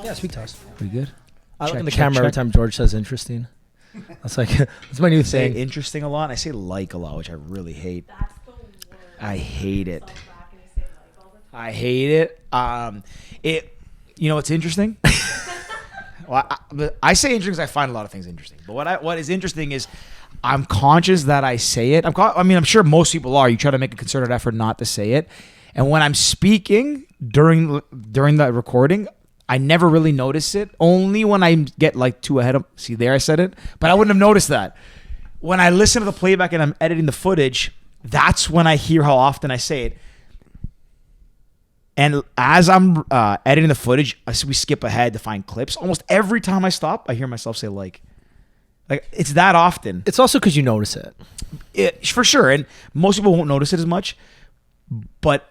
Yeah, speak to us. Pretty good. I look in the camera every time George says interesting. That's like that's my new thing. Say interesting a lot. And I say like a lot, which I really hate. That's the worst. I hate it. So back and you say like all the time. I hate it. You know, it's interesting. Well, I say interesting because I find a lot of things interesting. But what is interesting is I'm conscious that I say it. I'm sure most people are. You try to make a concerted effort not to say it. And when I'm speaking during that recording, I never really notice it. Only when I get like too ahead of. See, there I said it, but I wouldn't have noticed that. When I listen to the playback and I'm editing the footage, that's when I hear how often I say it. And as I'm editing the footage, we skip ahead to find clips. Almost every time I stop, I hear myself say like it's that often. It's also because you notice it. For sure. And most people won't notice it as much. But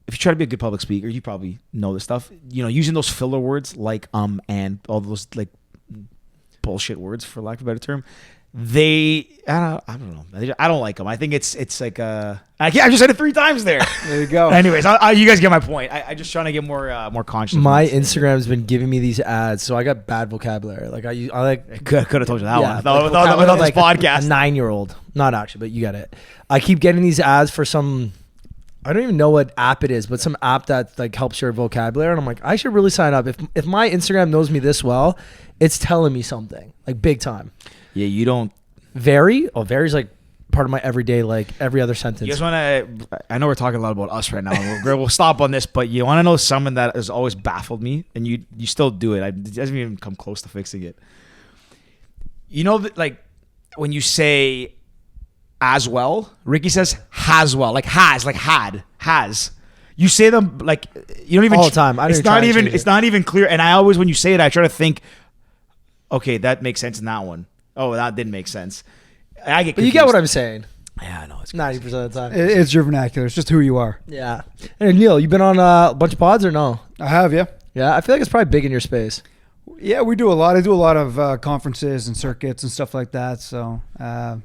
if you try to be a good public speaker, you probably know this stuff. You know, using those filler words like and all those like bullshit words, for lack of a better term. I don't know. I don't like them. I think it's like I just said it 3 times there. There you go. Anyways, you guys get my point. I just trying to get more conscious. My Instagram's been giving me these ads, so I got bad vocabulary. Like I like could have told you that one. Like Without this like podcast. A 9-year-old, not actually, but you get it. I keep getting these ads for some. I don't even know what app it is, but some app that like helps your vocabulary, and I'm like, I should really sign up. If my Instagram knows me this well, it's telling me something like big time. Yeah, you don't. Vary's like part of my everyday, like every other sentence. You guys want to? I know we're talking a lot about us right now. We'll stop on this, but you want to know someone that has always baffled me, and you still do it. It doesn't even come close to fixing it. You know that, like when you say as well, Ricky says has well, like has. You say them like you don't even all the time. It's not even clear. And I always, when you say it, I try to think, okay, that makes sense in that one. Oh, that didn't make sense. I get confused. But you get what I'm saying. Yeah, I know. It's 90% of the time. It's your vernacular. It's just who you are. Yeah. Hey, Neil, you been on a bunch of pods or no? I have, yeah. Yeah, I feel like it's probably big in your space. Yeah, we do a lot. I do a lot of conferences and circuits and stuff like that. So yeah,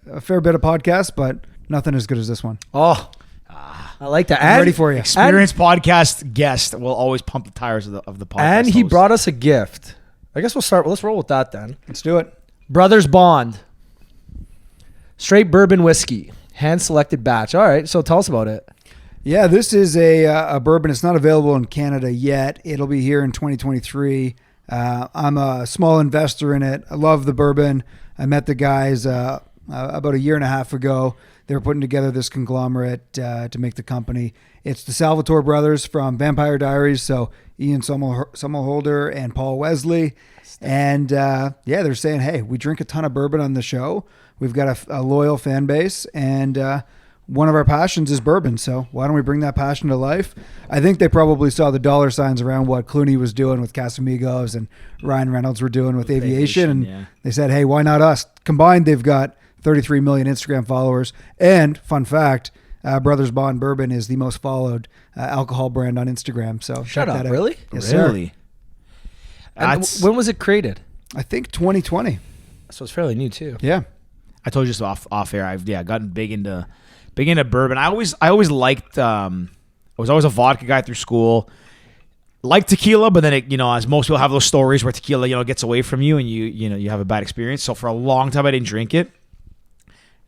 a fair bit of podcasts, but nothing as good as this one. Oh, I like that. I'm ready for you. Experienced podcast guest will always pump the tires of the podcast. And he host. brought us a gift. I guess let's roll with that then. Let's do it. Brothers Bond. Straight bourbon whiskey. Hand-selected batch. All right, so tell us about it. Yeah, this is a bourbon. It's not available in Canada yet. It'll be here in 2023. I'm a small investor in it. I love the bourbon. I met the guys about a year and a half ago. They were putting together this conglomerate to make the company. It's the Salvatore brothers from Vampire Diaries, so Ian Somerhalder and Paul Wesley. And they're saying, hey, we drink a ton of bourbon on the show. We've got a loyal fan base, and one of our passions is bourbon. So why don't we bring that passion to life? I think they probably saw the dollar signs around what Clooney was doing with Casamigos and Ryan Reynolds were doing with aviation. And they said, hey, why not us? Combined, they've got 33 million Instagram followers. And fun fact, Brothers Bond Bourbon is the most followed alcohol brand on Instagram. So Shut check up, that out. really? Yes, Really? sir. And when was it created? I think 2020. So it's fairly new too. Yeah. I told you just off air. I've gotten big into bourbon. I always liked. I was always a vodka guy through school. Liked tequila, but then as most people have those stories where tequila gets away from you and you have a bad experience. So for a long time I didn't drink it.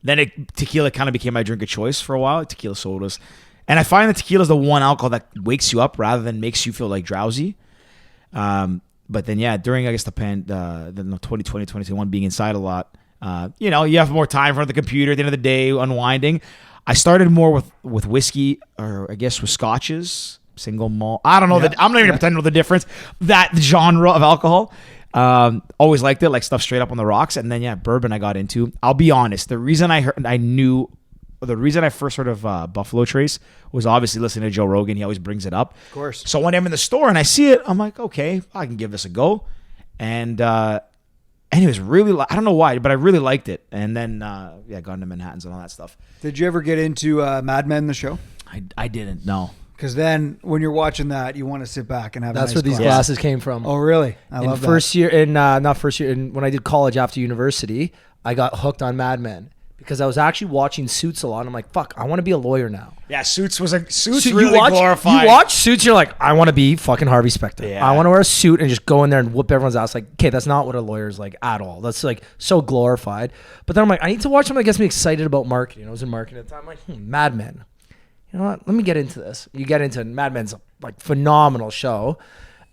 Then tequila kind of became my drink of choice for a while. Tequila sodas, and I find that tequila is the one alcohol that wakes you up rather than makes you feel like drowsy. But then during I guess the 2020, 2021 being inside a lot. You have more time in front of the computer at the end of the day, unwinding. I started more with whiskey, or I guess with scotches, single malt. I don't know. I'm not even going to pretend to know the difference. That genre of alcohol. Always liked it, like stuff straight up on the rocks. And then, bourbon I got into. I'll be honest. The reason I first heard of Buffalo Trace was obviously listening to Joe Rogan. He always brings it up. Of course. So when I'm in the store and I see it, I'm like, okay, I can give this a go. And it was really, I don't know why, but I really liked it. And then, got into Manhattans and all that stuff. Did you ever get into Mad Men, the show? I didn't, no. Because then when you're watching that, you want to sit back and have That's a nice where these glass. glasses came from. Oh, really? I love first year, not first year, when I did college after university, I got hooked on Mad Men. because I was actually watching Suits a lot. And I'm like, fuck, I want to be a lawyer now. Yeah, Suits really you glorified. You watch Suits, you're like, I want to be fucking Harvey Specter. Yeah. I want to wear a suit and just go in there and whoop everyone's ass. Like, okay, that's not what a lawyer is like at all. That's like so glorified. But then I'm like, I need to watch something that gets me excited about marketing. I was in marketing at the time. I'm like, Mad Men. You know what? Let me get into this. You get into it. Mad Men's a like phenomenal show.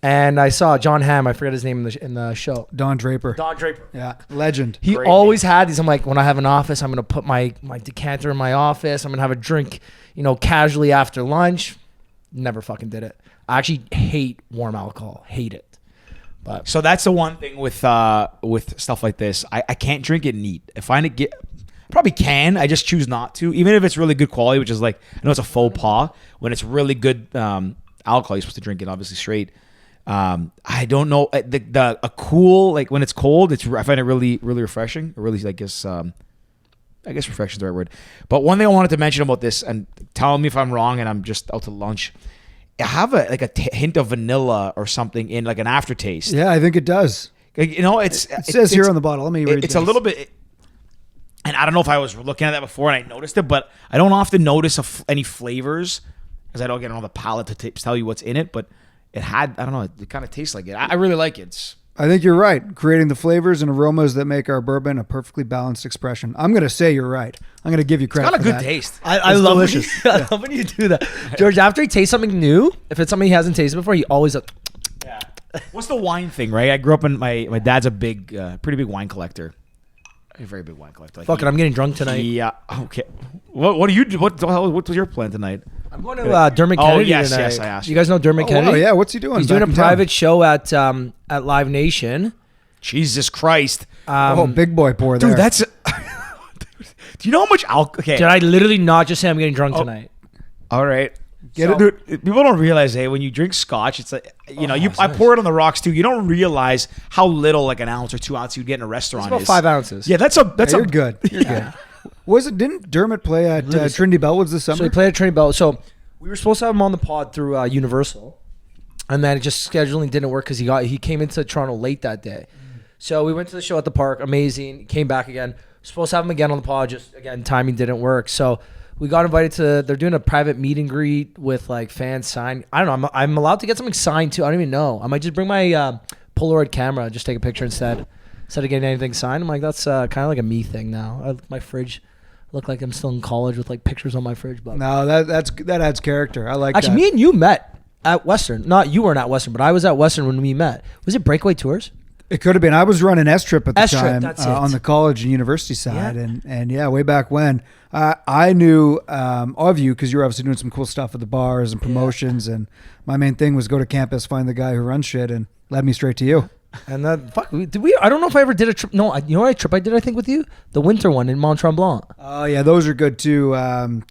And I saw John Hamm, I forget his name in the show. Don Draper. Don Draper. Yeah, legend. He Great always had these. I'm like, when I have an office, I'm going to put my decanter in my office. I'm going to have a drink, casually after lunch. Never fucking did it. I actually hate warm alcohol. Hate it. But So that's the one thing with stuff like this. I can't drink it neat. I find it probably can. I just choose not to. Even if it's really good quality, which is like, I know it's a faux pas. When it's really good alcohol, you're supposed to drink it obviously straight. I don't know a cool, like when it's cold, I find it really, really refreshing. Or really, I guess refreshing is the right word. But one thing I wanted to mention about this, and tell me if I'm wrong, and I'm just out to lunch. I have a hint of vanilla or something in like an aftertaste. Yeah, I think it does. It says here on the bottle. Let me read It's this. a little bit. And I don't know if I was looking at that before and I noticed it, but I don't often notice any flavors because I don't get on the palate to tell you what's in it. But it had, I don't know, it kind of tastes like it. I really like it. I think you're right. Creating the flavors and aromas that make our bourbon a perfectly balanced expression. I'm going to say you're right. I'm going to give you credit It's got a for good that. taste. I It's love delicious. When I love when you do that. George, after he tastes something new, if it's something he hasn't tasted before, he always like, Yeah. What's the wine thing, right? I grew up in my dad's a pretty big wine collector. A very big wine collector. Like fuck it, I'm getting drunk tonight. Yeah. Okay. What do you do? What was your plan tonight? I'm going to Dermot Kennedy yes, tonight. yes, I asked You you. guys know Dermot Oh, Kennedy? wow, yeah. What's he doing? He's back doing a in town? private show at Live Nation. Jesus Christ. Big boy pour there. Dude, that's... Do you know how much alcohol... Okay. Did I literally not just say I'm getting drunk tonight? All right. Get So- Dude, people don't realize, hey, when you drink scotch, it's like, I pour it on the rocks too. You don't realize how little, like an ounce or 2 ounces you'd get in a restaurant It's about is. 5 ounces. Yeah, that's You're good. You're good. Didn't Dermot play at Trinity Bellwoods this summer? So he played at Trinity Bell. So we were supposed to have him on the pod through Universal, and then it just scheduling didn't work because he came into Toronto late that day. So we went to the show at the park. Amazing. Came back again. Supposed to have him again on the pod. Just again, timing didn't work. So we got invited to. They're doing a private meet and greet with like fans sign. I don't know. I'm allowed to get something signed too. I don't even know. I might just bring my Polaroid camera. Just take a picture instead of getting anything signed. I'm like, that's kind of like a me thing now. My fridge. Look like I'm still in college with like pictures on my fridge. But No, that adds character. I like actually, that. me and you met at Western. Not you weren't at Western, but I was at Western when we met. Was it Breakaway Tours? It could have been. I was running S-Trip at the S-Trip, time that's it. on the college and university side. Yeah. And yeah, way back when. I knew of you because you were obviously doing some cool stuff at the bars and promotions. And my main thing was go to campus, find the guy who runs shit, and led me straight to you. And then did we? I don't know if I ever did a trip. No, you know what trip I did? I think with you, the winter one in Mont Tremblant. Oh, yeah, those are good too.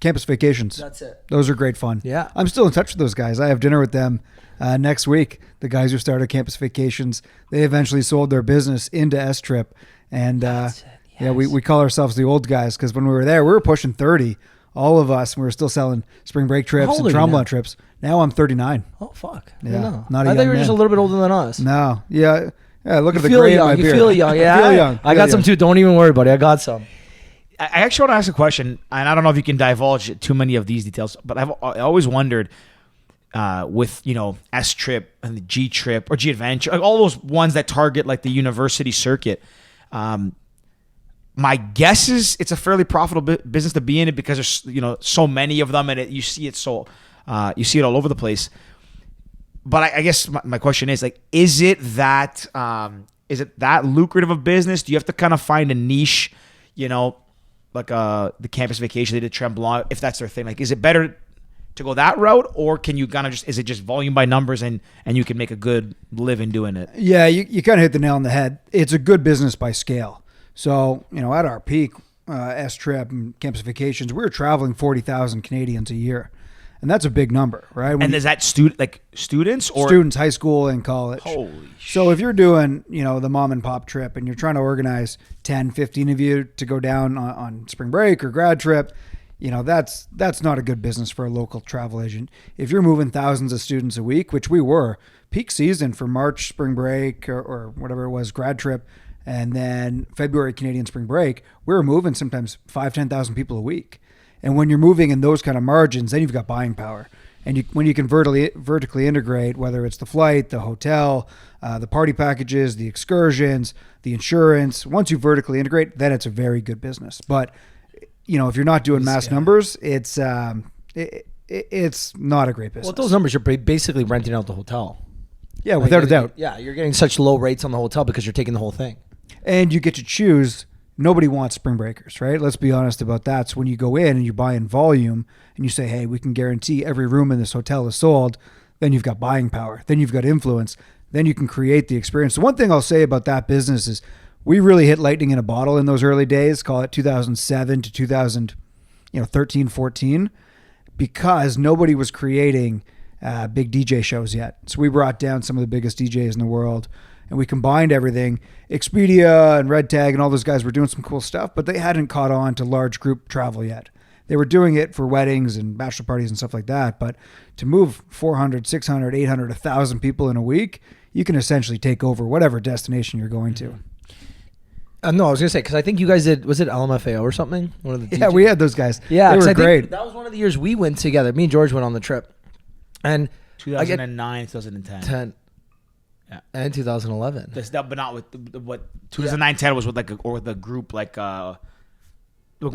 Campus vacations. That's it. Those are great fun. Yeah. I'm still in touch with those guys. I have dinner with them next week. The guys who started Campus Vacations, they eventually sold their business into S-Trip. And That's it, yeah, yes. we call ourselves the old guys because when we were there, we were pushing 30. All of us, we were still selling spring break trips old and are you Tremblant now? trips. Now I'm 39. Oh fuck! Yeah, I don't know. not a I thought young you were just a man. little bit older than us. No. Yeah. Yeah, look You at the feel gray in young. my You beard. feel young. Yeah, I feel young. I got some too. Don't even worry, buddy. I got some. I actually want to ask a question, and I don't know if you can divulge too many of these details, but I always wondered with, S-Trip and the G-Trip or G-Adventure, like all those ones that target like the university circuit. My guess is it's a fairly profitable business to be in it because there's, so many of them and you see it all over the place. But I guess my question is like, is it that lucrative a business? Do you have to kind of find a niche, like the campus vacation they did Tremblant, if that's their thing? Like, is it better to go that route, or can you kind of is it just volume by numbers and you can make a good living doing it? Yeah, you kind of hit the nail on the head. It's a good business by scale. So, at our peak, S-Trip and Campus Vacations, we were traveling 40,000 Canadians a year. And that's a big number, right? And is that students or students, high school and college. Holy So if you're doing, the mom and pop trip and you're trying to organize 10, 15 of you to go down on spring break or grad trip, that's not a good business for a local travel agent. If you're moving thousands of students a week, which we were, peak season for March spring break or whatever it was, grad trip, And then February Canadian spring break, we were moving sometimes 10,000 people a week. And when you're moving in those kind of margins, then you've got buying power. And when you can vertically integrate, whether it's the flight, the hotel, the party packages, the excursions, the insurance, once you vertically integrate, then it's a very good business. But if you're not doing mass numbers, it's not a great business. Well, those numbers, you're basically renting out the hotel. Yeah, without a doubt. Yeah, you're getting such low rates on the hotel because you're taking the whole thing. And you get to choose. Nobody wants spring breakers, right? Let's be honest about that. So when you go in and you buy in volume and you say, hey, we can guarantee every room in this hotel is sold, then you've got buying power. Then you've got influence. Then you can create the experience. The one thing I'll say about that business is we really hit lightning in a bottle in those early days, call it 2007 to 2013, 14, because nobody was creating big DJ shows yet. So we brought down some of the biggest DJs in the world, and we combined everything. Expedia and Red Tag and all those guys were doing some cool stuff, but they hadn't caught on to large group travel yet. They were doing it for weddings and bachelor parties and stuff like that. But to move 400, 600, 800, 1,000 people in a week, you can essentially take over whatever destination you're going to. No, I was going to say, because I think you guys did, was it LMFAO or something? One of the Yeah, DJs? we had those guys. Yeah, they 'cause were I think great. that was one of the years we went together. Me and George went on the trip. And 2009, 2010. 10 Yeah. and 2011. But not with what 2009, 10 was with with a group like one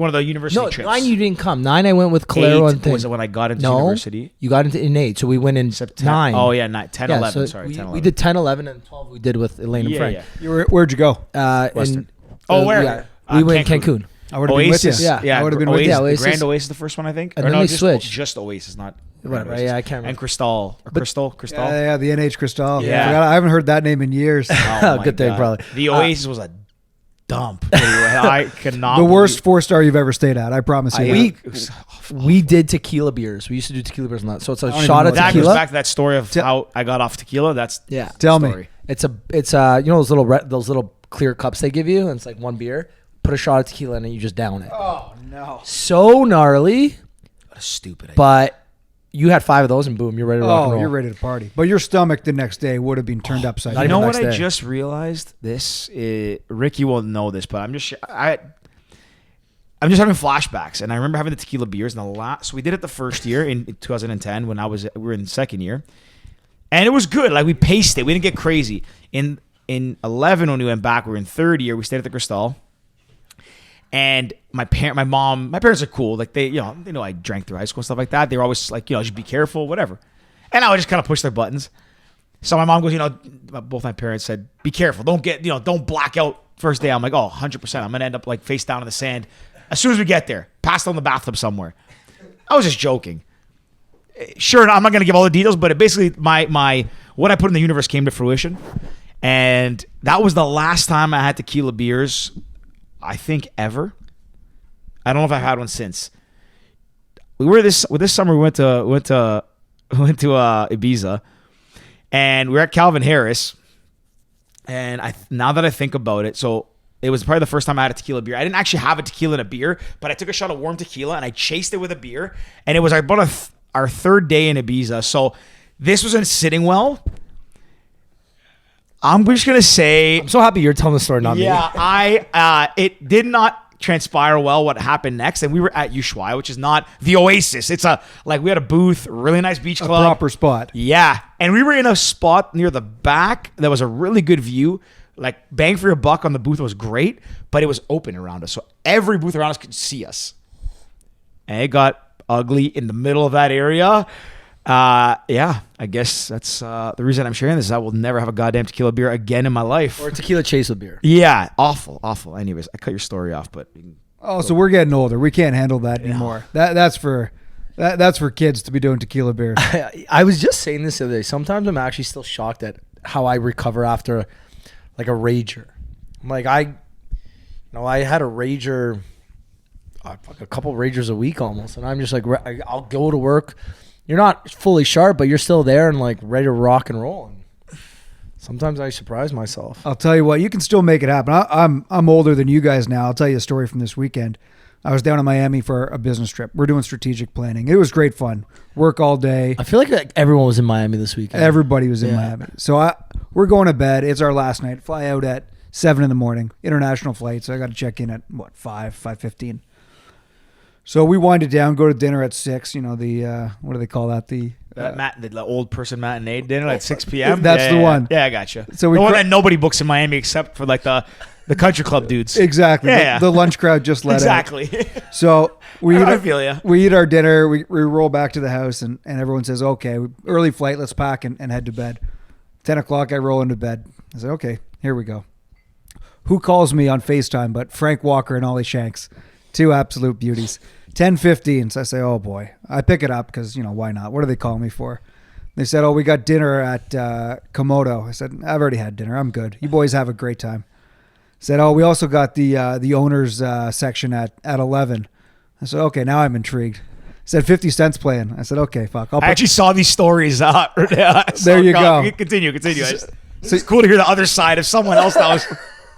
of the university No, trips. 9 you didn't come. 9 I went with Claire on 8 thing. was when I got into No, university. you got into in 8, so we went in September. 9. Oh yeah, 9, 10, Yeah, 11. so Sorry, 10, 11. we did 10, 11, and 12 we did with Elaine and Frank. Yeah. Where'd you go? Western. And, Where? yeah, we went Cancun. I would have been with you. Oasis. Yeah. I would have been Oasis, with you. Yeah, Oasis. The Grand Oasis, the first one, I think. And Or then no, they just, switched. Just Oasis, not. Whatever, Oasis. yeah, I can't remember. And Cristal. Or Crystal. Crystal. Yeah, the NH Cristal. Yeah. I haven't heard that name in years. Oh, my Good thing, God. probably. The Oasis was a dump. I could not. The worst 4-star you've ever stayed at. I promise you. believe- We did tequila beers. We used to do tequila beers on that. So it's a don't shot even of know that tequila. goes back to that story of how I got off tequila. That's Yeah. Tell story. me. It's those little clear cups they give you, and it's like one beer. Put a shot of tequila in it, you just down it. Oh, no. So gnarly, What a stupid idea. but you had 5 of those, and boom, you're ready to rock and Oh, roll. you're ready to party. But your stomach the next day would have been turned upside Not You down. know even what next I day. just realized? Ricky will know this, but I'm just having flashbacks, and I remember having the tequila beers in the last. So we did it the first year in 2010 when we were in second year, and it was good. Like we paced it, we didn't get crazy. In 11 when we went back, we were in third year. We stayed at the Cristal, and my parents are cool. Like they know I drank through high school and stuff like that. They were always like, just be careful, whatever. And I would just kind of push their buttons. So my mom goes, both my parents said, be careful. Don't black out first day. I'm like, 100%. I'm going to end up like face down in the sand as soon as we get there. Passed on the bathtub somewhere. I was just joking. Sure, I'm not going to give all the details, but it basically my what I put in the universe came to fruition. And that was the last time I had tequila beers, I think, ever. I don't know if I've had one since. This summer we went to Ibiza, and we were at Calvin Harris. And now that I think about it, so it was probably the first time I had a tequila beer. I didn't actually have a tequila and a beer, but I took a shot of warm tequila and I chased it with a beer. And it was about our third day in Ibiza. So this wasn't sitting well. I'm just gonna say, I'm so happy you're telling the story, not me. it did not transpire well what happened next, and we were at Ushuaia, which is not the Oasis. It's we had a booth, really nice beach A club. proper spot. Yeah, and we were in a spot near the back that was a really good view. Like bang for your buck on the booth was great, but it was open around us, so every booth around us could see us. And it got ugly in the middle of that area. I guess that's the reason I'm sharing this. Is I will never have a goddamn tequila beer again in my life. Or tequila chase with beer. Yeah, awful. Anyways, I cut your story off, but Oh, so we're getting older. We can't handle that anymore. That's for kids to be doing tequila beers. I was just saying this the other day. Sometimes I'm actually still shocked at how I recover after like a rager. I'm like, I had a rager, a couple ragers a week almost, and I'm just like, I'll go to work. You're not fully sharp, but you're still there and like ready to rock and roll. And sometimes I surprise myself. I'll tell you what, you can still make it happen. I'm older than you guys now. I'll tell you a story from this weekend. I was down in Miami for a business trip. We're doing strategic planning. It was great fun. Work all day. I feel like everyone was in Miami this weekend. Everybody was in Yeah. Miami. So we're going to bed. It's our last night. Fly out at 7 a.m, international flight. So I got to check in at 5:15. So we wind it down, go to dinner at 6. You know, the what do they call that? The old person matinee dinner at 6 p.m. That's the one. Yeah, I gotcha. So the one that nobody books in Miami except for like the country club dudes. Exactly. Yeah. The lunch crowd just let exactly. out. So I feel ya. We eat our dinner. We roll back to the house, and everyone says, okay, early flight, let's pack and head to bed. 10 o'clock, I roll into bed. I said, okay, here we go. Who calls me on FaceTime but Frank Walker and Ollie Shanks? Two absolute beauties. 10:15. So I say, oh boy. I pick it up because, you know, why not? What are they calling me for? They said, oh, we got dinner at Komodo. I said, I've already had dinner. I'm good. You boys have a great time. Said, oh, we also got the owners section at 11. I said, okay, now I'm intrigued. Said 50 Cent's playing. I said, okay, fuck. I actually saw these stories. There you go. Continue. It's cool to hear the other side of someone else that was.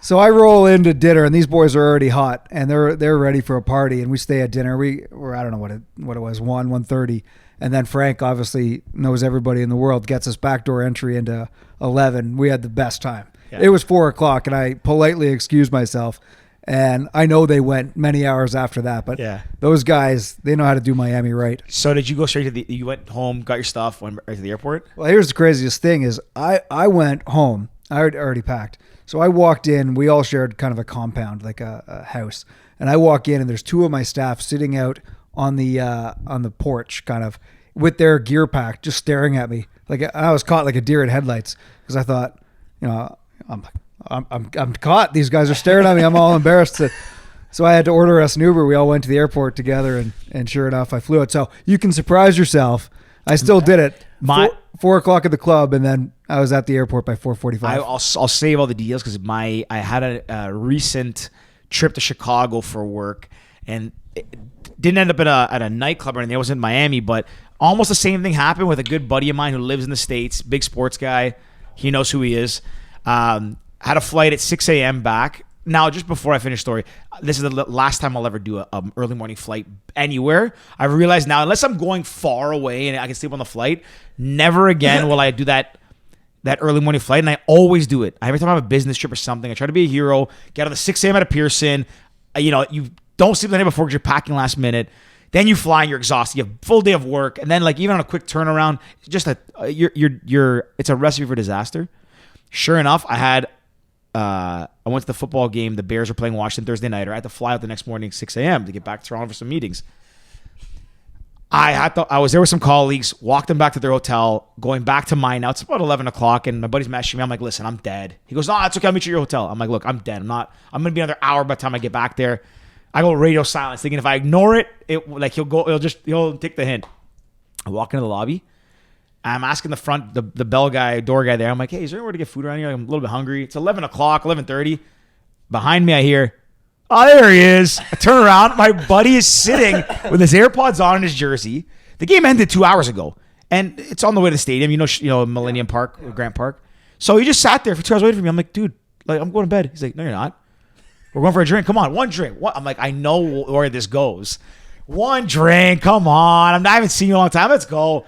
So I roll into dinner, and these boys are already hot, and they're ready for a party. And we stay at dinner. We're I don't know what it was, 1:30, and then Frank obviously knows everybody in the world, gets us backdoor entry into 11. We had the best time. Yeah. It was 4 o'clock, and I politely excused myself. And I know they went many hours after that, but those guys, they know how to do Miami right. So did you go straight to you went home, got your stuff, went right to the airport? Well, here's the craziest thing is I went home. I already packed. So I walked in. We all shared kind of a compound, like a house. And I walk in, and there's two of my staff sitting out on the porch, kind of with their gear pack, just staring at me. Like I was caught like a deer in headlights because I thought, you know, I'm caught. These guys are staring at me. I'm all embarrassed. So I had to order us an Uber. We all went to the airport together, and sure enough, I flew it. So you can surprise yourself. I still did it. 4 o'clock at the club, and then I was at the airport by 4:45. I'll save all the details because I had a recent trip to Chicago for work, and it didn't end up at a nightclub or anything. It wasn't in Miami, but almost the same thing happened with a good buddy of mine who lives in the States, big sports guy. He knows who he is. Had a flight at 6 a.m. back. Now, just before I finish the story, this is the last time I'll ever do a early morning flight anywhere. I realize now, unless I'm going far away and I can sleep on the flight, never again will I do that early morning flight. And I always do it. Every time I have a business trip or something, I try to be a hero, get on the 6 a.m. out of Pearson. You don't sleep the night before because you're packing last minute. Then you fly and you're exhausted. You have a full day of work. And then like even on a quick turnaround, just it's a recipe for disaster. Sure enough, I went to the football game. The Bears were playing Washington Thursday night. I had to fly out the next morning 6 a.m. to get back to Toronto for some meetings. I was there with some colleagues, walked them back to their hotel, going back to mine. Now it's about 11 o'clock, and my buddy's messaging me. I'm like, listen, I'm dead. He goes, no, it's okay. I'll meet you at your hotel. I'm like, look, I'm dead. I'm going to be another hour by the time I get back there. I go radio silence, thinking if I ignore it, he'll take the hint. I walk into the lobby. I'm asking the door guy there. I'm like, hey, is there anywhere to get food around here? I'm a little bit hungry. It's 11 o'clock, 11:30. Behind me, I hear, oh, there he is. I turn around. My buddy is sitting with his AirPods on in his jersey. The game ended 2 hours ago, and it's on the way to the stadium. You know, Millennium Park, or Grant Park. So he just sat there for 2 hours waiting for me. I'm like, dude, like I'm going to bed. He's like, no, you're not. We're going for a drink. Come on, one drink. What? I'm like, I know where this goes. One drink. Come on. I haven't seen you in a long time. Let's go.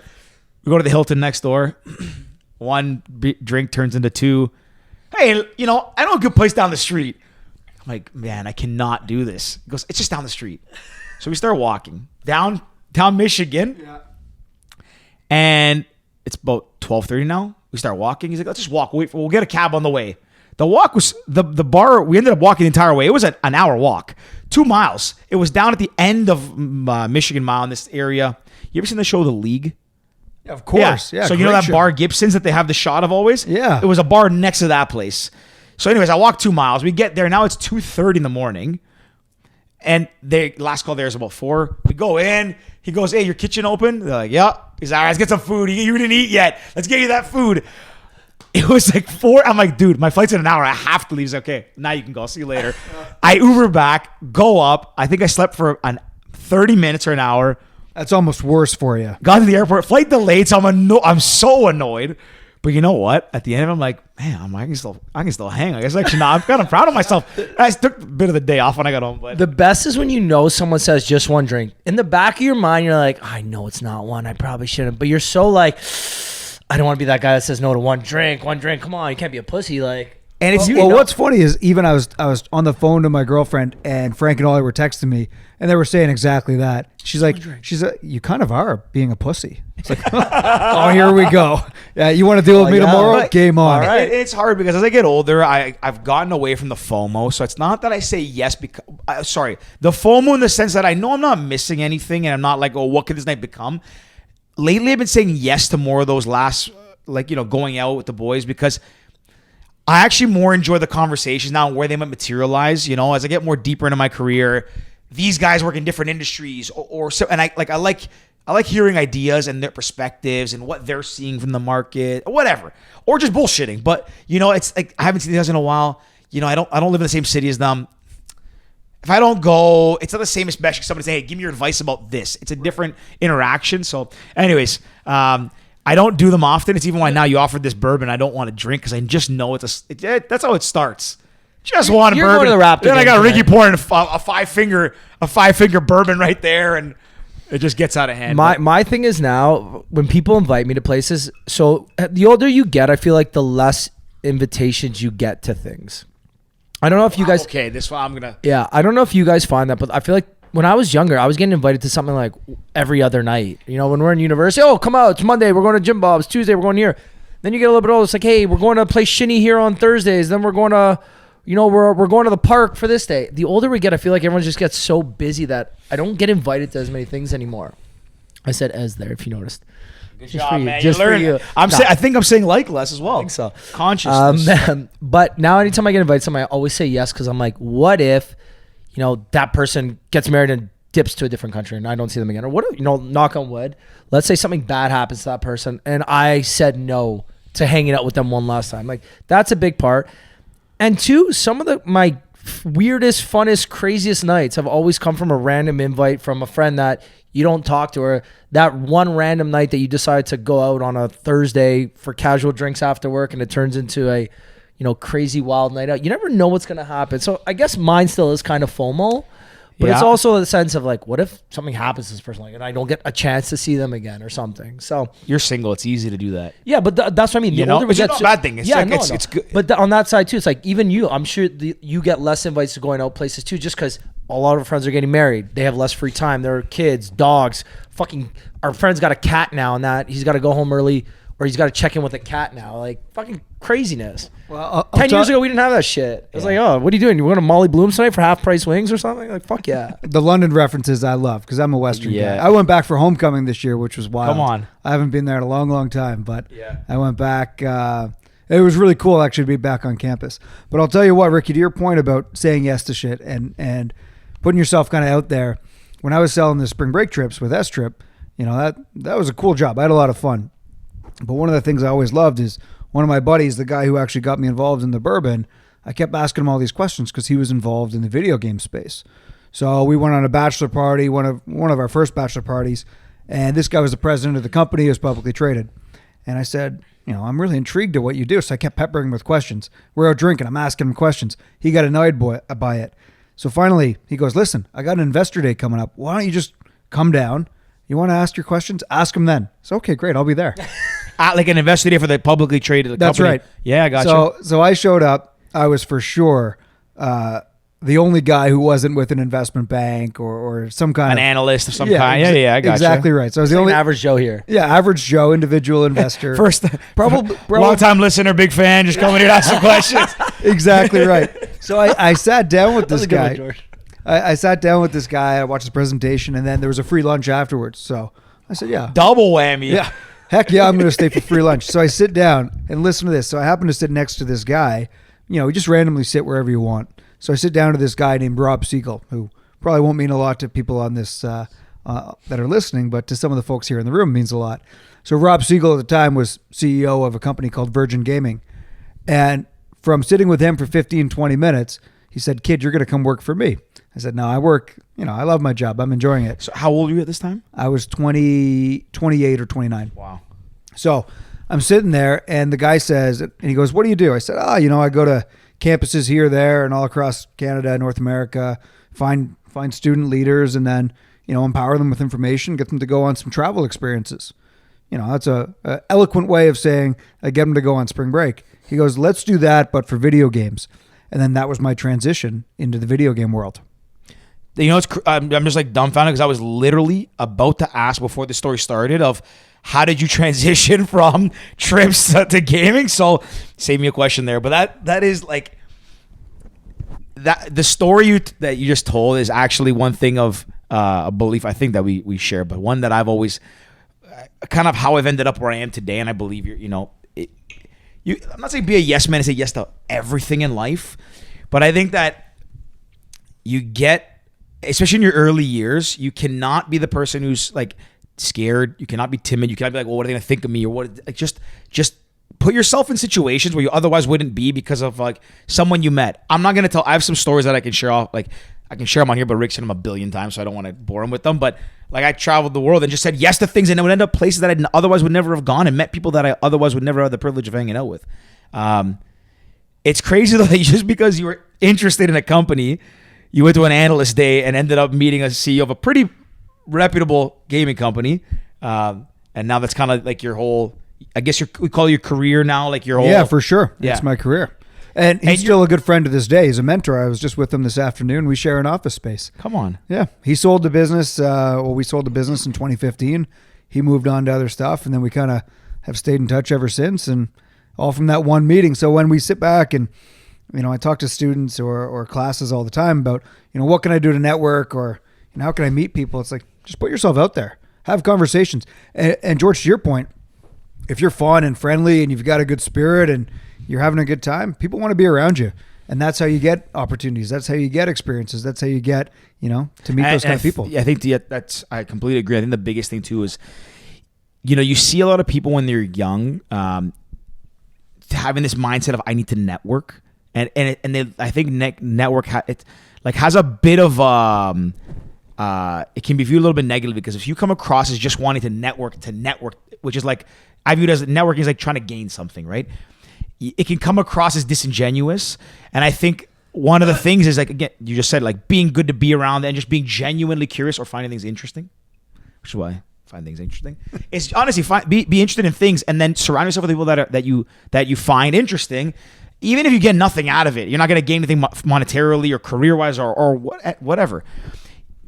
We go to the Hilton next door. One drink turns into two. Hey, I know a good place down the street. I'm like, man, I cannot do this. He goes, it's just down the street. So we start walking down Michigan. Yeah. And it's about 12:30 now. We start walking. He's like, let's just walk. We'll get a cab on the way. The walk was the bar. We ended up walking the entire way. It was an hour walk, 2 miles. It was down at the end of Michigan Mile in this area. You ever seen the show The League? Yeah, of course. Yeah. So you know that bar Gibson's that they have the shot of always? Yeah. It was a bar next to that place. So anyways, I walked 2 miles. We get there. Now it's 2:30 in the morning. And last call there is about 4. We go in. He goes, hey, your kitchen open? They're like, yeah. He's like, all right, let's get some food. You didn't eat yet. Let's get you that food. It was like 4. I'm like, dude, my flight's in an hour. I have to leave. He's like, okay, now you can go. I'll see you later. I Uber back, go up. I think I slept for 30 minutes or an hour. That's almost worse for you. Got to the airport, flight delayed, so I'm so annoyed. But you know what? At the end of it, I'm like, man, I can still hang. I guess actually not. I'm kind of proud of myself. I took a bit of the day off when I got home. But the best is when someone says just one drink. In the back of your mind, you're like, I know it's not one. I probably shouldn't. But you're so like, I don't want to be that guy that says no to one drink. Come on, you can't be a pussy. Like, And it's Well, what's funny is even I was on the phone to my girlfriend, and Frank and Ollie were texting me, and they were saying exactly that. She's like, you kind of are being a pussy. It's like, oh, here we go. Yeah, you want to deal with me tomorrow? Right. Game on. All right. It's hard because as I get older, I've gotten away from the FOMO. So it's not that I say yes because the FOMO in the sense that I know I'm not missing anything, and I'm not like, oh, what could this night become? Lately, I've been saying yes to more of those last, going out with the boys because I actually more enjoy the conversations now and where they might materialize. As I get more deeper into my career, these guys work in different industries, or so, and I like hearing ideas and their perspectives and what they're seeing from the market, or whatever, or just bullshitting. But it's like I haven't seen these guys in a while. I don't live in the same city as them. If I don't go, it's not the same as somebody saying, "Hey, give me your advice about this." It's a different interaction. So, anyways, I don't do them often. It's even why now you offered this bourbon I don't want to drink because I just know that's how it starts. Just want a You're bourbon. going to the Raptor Then I got game Ricky tonight. pouring a five finger bourbon right there, and it just gets out of hand. My thing is now when people invite me to places. So the older you get, I feel like the less invitations you get to things. I don't know if you guys. Okay, this one I'm gonna. Yeah, I don't know if you guys find that, but I feel like when I was younger, I was getting invited to something like every other night. When we're in university, oh, come out, it's Monday, we're going to Jim Bob's. Tuesday, we're going here. Then you get a little bit older, it's like, hey, we're going to play shinny here on Thursdays. Then we're going to, we're going to the park for this day. The older we get, I feel like everyone just gets so busy that I don't get invited to as many things anymore. I said "as" there, if you noticed. Good Just job, for you, man. just you for learned. you. I think I'm saying like less as well. I think so. Consciousness. But now anytime I get invited to something, I always say yes because I'm like, what if, that person gets married and dips to a different country and I don't see them again? Or what if, knock on wood, let's say something bad happens to that person and I said no to hanging out with them one last time. Like, that's a big part. And two, some of my weirdest, funnest, craziest nights have always come from a random invite from a friend that you don't talk to, or that one random night that you decide to go out on a Thursday for casual drinks after work and it turns into a, crazy wild night out. You never know what's going to happen. So I guess mine still is kind of FOMO, but it's also a sense of like, what if something happens to this person and I don't get a chance to see them again or something? So You're single. It's easy to do that. yeah, but that's what I mean. The older we It's get, not a bad thing. It's like, no. it's good. But on that side too, it's like even you, I'm sure you get less invites to going out places too, just because a lot of our friends are getting married. They have less free time. There are kids, dogs. Our friend's got a cat now, and that he's got to go home early, or he's got to check in with a cat now. Like fucking craziness. Well, 10 years ago, we didn't have that shit. It was like, oh, what are you doing? You going to Molly Bloom's tonight for half price wings or something? Like, fuck yeah. the London references I love because I'm a Western guy. I went back for homecoming this year, which was wild. Come on. I haven't been there in a long, long time, but I went back. It was really cool actually to be back on campus. But I'll tell you what, Ricky, to your point about saying yes to shit and putting yourself kind of out there. When I was selling the spring break trips with S-Trip, that was a cool job. I had a lot of fun. But one of the things I always loved is one of my buddies, the guy who actually got me involved in the bourbon, I kept asking him all these questions because he was involved in the video game space. So we went on a bachelor party, one of our first bachelor parties, and this guy was the president of the company. He was publicly traded. And I said, I'm really intrigued at what you do. So I kept peppering him with questions. We're out drinking. I'm asking him questions. He got annoyed by it. So finally, he goes, listen, I got an investor day coming up. Why don't you just come down? You want to ask your questions? Ask them then. So, okay, great. I'll be there. Like an investor day for the publicly traded company. That's right. Yeah, I got you. So I showed up. I was for sure the only guy who wasn't with an investment bank or some kind An of analyst of some kind. Yeah, I got exactly you. right. So I was Like the only an average Joe here. average Joe, individual investor. First, probably long time listener, big fan, just coming here to ask some questions. exactly right. So I sat down with That was this a good one, guy. George. I sat down with this guy. I watched his presentation, and then there was a free lunch afterwards. So I said, yeah. Double whammy. Yeah. Heck yeah, I'm going to stay for free lunch. So I sit down and listen to this. So I happen to sit next to this guy. We just randomly sit wherever you want. So I sit down to this guy named Rob Siegel, who probably won't mean a lot to people on this that are listening, but to some of the folks here in the room means a lot. So Rob Siegel at the time was CEO of a company called Virgin Gaming. And from sitting with him for 15, 20 minutes, he said, kid, you're going to come work for me. I said, no, I work, I love my job. I'm enjoying it. So how old were you at this time? I was 28 or 29. Wow. So I'm sitting there and the guy says, and he goes, what do you do? I said, I go to campuses here, there, and all across Canada, North America, find student leaders and then, empower them with information, get them to go on some travel experiences. that's a eloquent way of saying I get him to go on spring break. He goes, let's do that, but for video games. And then that was my transition into the video game world. I'm just like dumbfounded because I was literally about to ask before the story started of how did you transition from trips to gaming? So save me a question there. But that is like that the story that you just told is actually one thing of a belief I think that we share, but one that I've always kind of how I've ended up where I am today. And I believe I'm not saying be a yes man and say yes to everything in life, but I think that you get, especially in your early years, you cannot be the person who's like scared. You cannot be timid. You cannot be like, well, what are they going to think of me? Or what? Like, just put yourself in situations where you otherwise wouldn't be because of like someone you met. I'm not going to tell. I have some stories that I can share off. Like I can share them on here, but Rick's said them a billion times, so I don't want to bore him with them. But like I traveled the world and just said yes to things, and it would end up places that I otherwise would never have gone and met people that I otherwise would never have the privilege of hanging out with. It's crazy though that just because you were interested in a company, you went to an analyst day and ended up meeting a CEO of a pretty reputable gaming company, and now that's kind of like your whole. I guess we call it your career now, like your whole. Yeah, for sure. Yeah. It's my career. And he's still a good friend to this day. He's a mentor. I was just with him this afternoon. We share an office space. Come on. Yeah. He sold the business. We sold the business in 2015. He moved on to other stuff, and then we kind of have stayed in touch ever since, and all from that one meeting. So when we sit back and, I talk to students or classes all the time about, what can I do to network or, how can I meet people? It's like, just put yourself out there. Have conversations. And George, to your point, if you're fun and friendly and you've got a good spirit and you're having a good time, people want to be around you. And that's how you get opportunities. That's how you get experiences. That's how you get, to meet those kind of people. I think I completely agree. I think the biggest thing too is, you see a lot of people when they're young, having this mindset of I need to network. And I think network has a bit of, it can be viewed a little bit negatively because if you come across as just wanting to network, which is like, I view it as networking is like trying to gain something, right? It can come across as disingenuous. And I think one of the things is like, again, you just said like being good to be around and just being genuinely curious or finding things interesting, which is why I find things interesting. It's honestly be interested in things and then surround yourself with people that you find interesting. Even if you get nothing out of it, you're not going to gain anything monetarily or career-wise or whatever.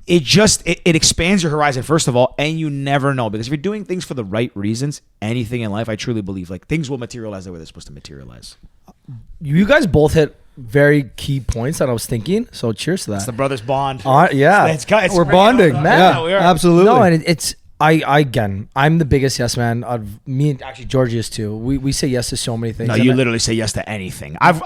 It expands your horizon, first of all, and you never know. Because if you're doing things for the right reasons, anything in life, I truly believe, like things will materialize the way they're supposed to materialize. You guys both hit very key points that I was thinking. So cheers to that. It's the brothers bond. Yeah. We're bonding. Man. Yeah, absolutely. No, and I'm the biggest yes man of me and actually Georgie is too. We say yes to so many things. No, you literally say yes to anything. I've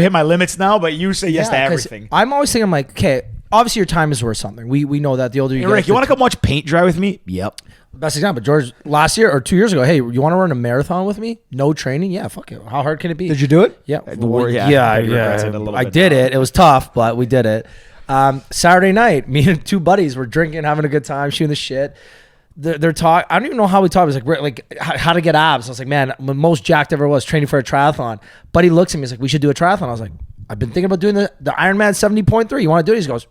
hit my limits now, but you say yes to everything. I'm always thinking, I'm like, okay, obviously your time is worth something. We know that the older you get. Rick, you want to come watch paint dry with me? Yep. Best example, George, last year or 2 years ago, hey, you want to run a marathon with me? No training? Yeah, fuck it. How hard can it be? Did you do it? Yeah. Yeah. I did it. It was tough, but we did it. Saturday night, me and two buddies were drinking, having a good time, shooting the shit. They're talking. I don't even know how we talked. It was like how to get abs. I was like, man, the most jacked ever was training for a triathlon. Buddy looks at me. He's like, we should do a triathlon. I was like, I've been thinking about doing the Ironman 70.3. You want to do it? He goes,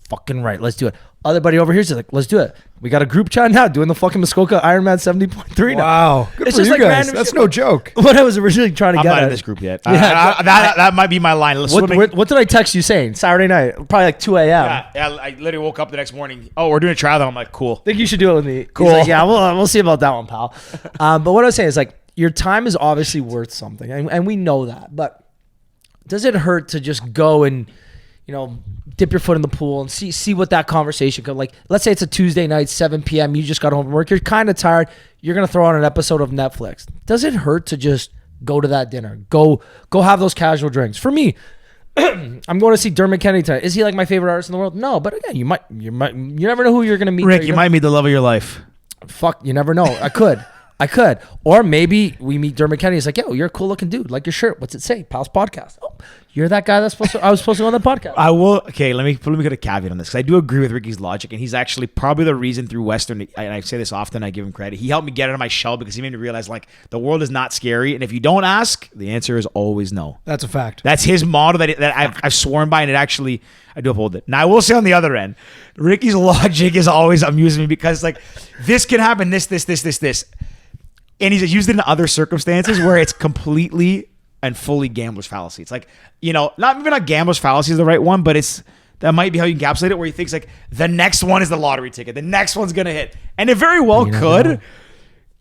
fucking right. Let's do it. Other buddy over here is like, let's do it. We got a group chat now doing the fucking Muskoka Ironman 70.3 now. Wow. Good it's for just you like guys. That's no joke. What I was originally trying to I'm get not at. in this group yet. Yeah. That might be my line. What did I text you saying? Saturday night, probably like 2 a.m. Yeah, I literally woke up the next morning. Oh, we're doing a triathlon. I'm like, cool. Think you should do it with me. Cool. He's like, yeah, we'll see about that one, pal. But what I was saying is like your time is obviously worth something, and we know that. But does it hurt to just go and dip your foot in the pool and see what that conversation could like? Let's say it's a Tuesday night, 7 p.m. You just got home from work. You're kind of tired. You're gonna throw on an episode of Netflix. Does it hurt to just go to that dinner? Go have those casual drinks. For me, I'm going to see Dermot Kennedy tonight. Is he like my favorite artist in the world? No, but again, you never know who you're gonna meet. Rick, you might meet the love of your life. Fuck, you never know. I could. Or maybe we meet Dermot Kennedy. He's like, yo, you're a cool looking dude. Like your shirt. What's it say? Pals Podcast. Oh, you're that guy I was supposed to go on the podcast. I will. Okay, let me get a caveat on this because I do agree with Ricky's logic, and he's actually probably the reason through Western. And I say this often. I give him credit. He helped me get out of my shell because he made me realize like the world is not scary, and if you don't ask, the answer is always no. That's a fact. That's his motto that I've sworn by, and I do uphold it. Now I will say on the other end, Ricky's logic is always amusing me because like this can happen. This. And he's used it in other circumstances where it's completely and fully gambler's fallacy. It's like, not gambler's fallacy is the right one, but that might be how you encapsulate it, where he thinks like the next one is the lottery ticket. The next one's going to hit. And it very well could. Know.